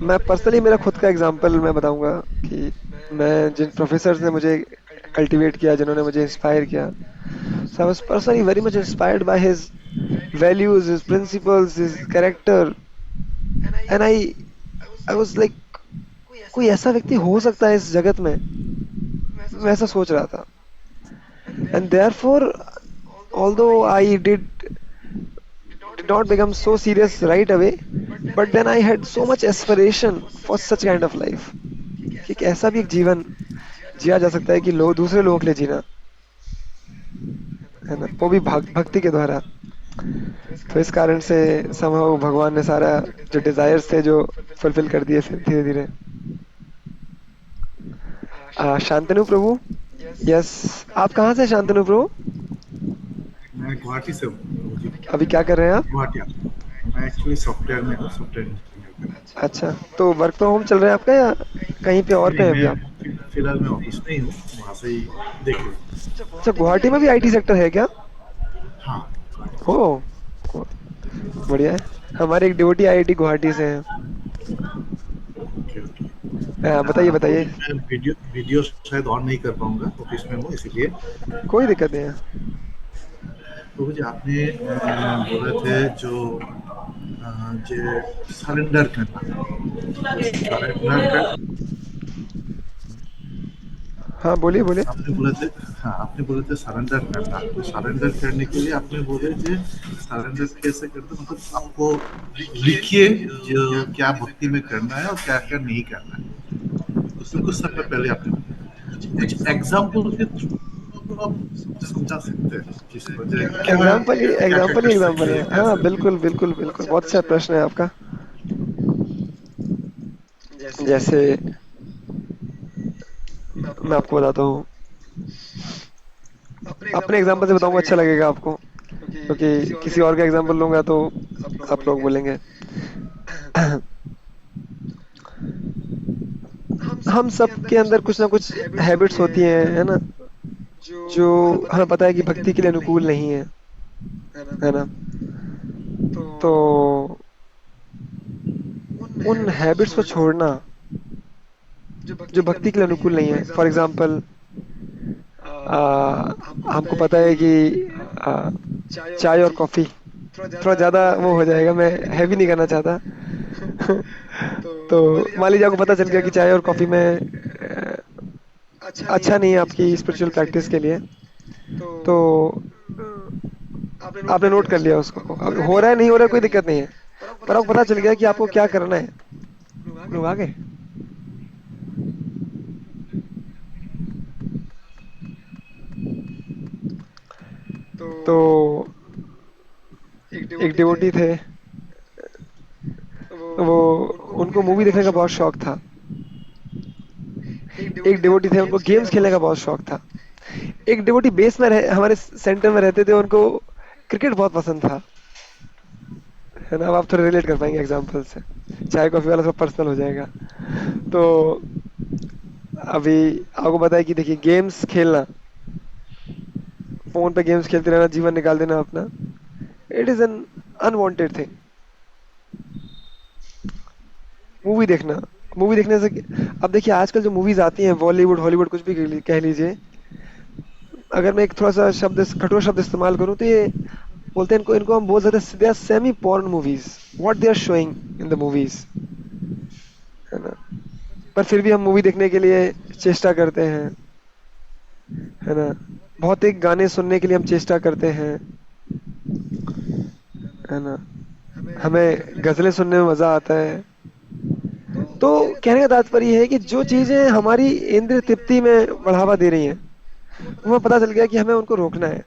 मैं personally, मेरा खुद का example मैं बताऊंगा कि मैं जिन professors ने मुझे कल्टीवेट किया, जिन्होंने मुझे इंस्पायर किया, so I was personally very much inspired by his values, his principles, his character, and I was like, कोई ऐसा व्यक्ति हो सकता है इस जगत में, मैं ऐसा सोच रहा था। And therefore, although I did not become so serious right away, but then I had so much aspiration for such kind of life कि एक ऐसा भी एक जीवन जिया जा सकता है कि लोग दूसरे लोगों के लिए जीना, है ना, वो भी भक्ति के द्वारा। तो इस कारण से somehow भगवान ने सारा जो डिजायर्स थे जो फुलफिल कर दिए फिर धीरे धीरे। शांतनु प्रभु, यस, आप कहाँ से शांतनु प्रभु? मैं गुवाहाटी से हूँ। अभी क्या कर रहे हैं आप? गुवाहाटी। मैं एक्चुअली सॉफ्टवेयर में हूँ, सॉफ्टवेयर इंजीनियर। अच्छा, तो वर्क फ्रॉम होम चल रहा है आपका या कहीं पे और पे हैं अभी आप? फिलहाल मैं ऑफिस में ही हूँ, वहाँ से ही देख लो। अच्छा, गुवाहाटी में भी आईटी सेक्टर है क्या? हाँ। हो, बढ़िया है। हमारे एक डिवोटी आईआईटी गुवाहाटी से हैं। बताइए बताइए। मैं वीडियो शायद ऑन नहीं कर पाऊंगा, ऑफिस में हूँ इसीलिए। कोई दिक्कत नहीं है। तो मुझे आपने बोले थे जो सरेंडर करना, हाँ बोलिए बोलिए। आपने बोले थे सरेंडर करना। तो सरेंडर करने के लिए आपने बोले कि सरेंडर कैसे करते, मतलब आपको लिखिए जो क्या भक्ति में करना है और क्या क्या नहीं करना है। उसमें कुछ समय पहले आपने कुछ एग्जाम्पल के थ्रू आप समझा सकते हैं। एग्जाम्पल है। हाँ बिल्कुल बिल्कुल बिल्कुल, बहुत अच्छा प्रश्न है आपका। जैसे मैं आपको बताता हूँ, अपने एग्जाम्पल से बताऊंगा, अच्छा लगेगा आपको, क्योंकि किसी और का एग्जाम्पल लूंगा तो आप लोग बोलेंगे। हम सब के अंदर कुछ ना कुछ हैबिट्स होती हैं, है ना, जो हमें पता है कि भक्ति के लिए अनुकूल नहीं है, है ना। तो उन हैबिट्स को छोड़ना जो भक्ति के लिए अनुकूल नहीं है। फॉर एग्जाम्पल, हमको पता है कि चाय और कॉफी थोड़ा ज्यादा वो हो जाएगा, मैं हैवी नहीं करना चाहता। तो मान लीजिए आपको पता चल गया कि चाय और कॉफी में अच्छा नहीं है आपकी स्पिरिचुअल प्रैक्टिस के लिए, तो आपने नोट कर लिया उसको। अब हो रहा है नहीं हो रहा है कोई दिक्कत नहीं है, पर आपको पता चल गया कि आपको क्या करना है। लोग आ गए। तो एक डिवोटी थे, वो उनको मूवी देखने का बहुत शौक था। एक डिवोटी थे, उनको गेम्स खेलने का बहुत शौक था। एक डिवोटी बेस में हमारे सेंटर में रहते थे, उनको क्रिकेट बहुत पसंद था, है ना। अब आप थोड़ा रिलेट कर पाएंगे एग्जांपल से, चाय कॉफी वाला सब पर्सनल हो जाएगा। तो अभी आपको पता है कि देखिए, गेम्स खेलना, फोन पे गेम्स खेलते रहना, जीवन निकाल देना अपना, it is an unwanted thing. Movie देखना, मूवी देखने से, अब देखिए आजकल जो मूवीज आती हैं बॉलीवुड हॉलीवुड कुछ भी कह लीजिए, अगर मैं एक थोड़ा सा कठोर शब्द इस्तेमाल करूं तो ये बोलते हैं, इनको इनको हम बोल सकते हैं they are semi porn movies, what they are showing in the movies, है ना। पर फिर भी हम मूवी देखने के लिए चेष्टा करते हैं, है ना। बहुत एक गाने सुनने के लिए हम चेष्टा करते हैं, है ना। हमें गजलें सुनने में मजा आता है। तो कहने का तात्पर्य ये है कि जो चीजें हमारी इंद्रिय तृप्ति में बढ़ावा दे रही हैं, हमें पता चल गया कि हमें उनको रोकना है।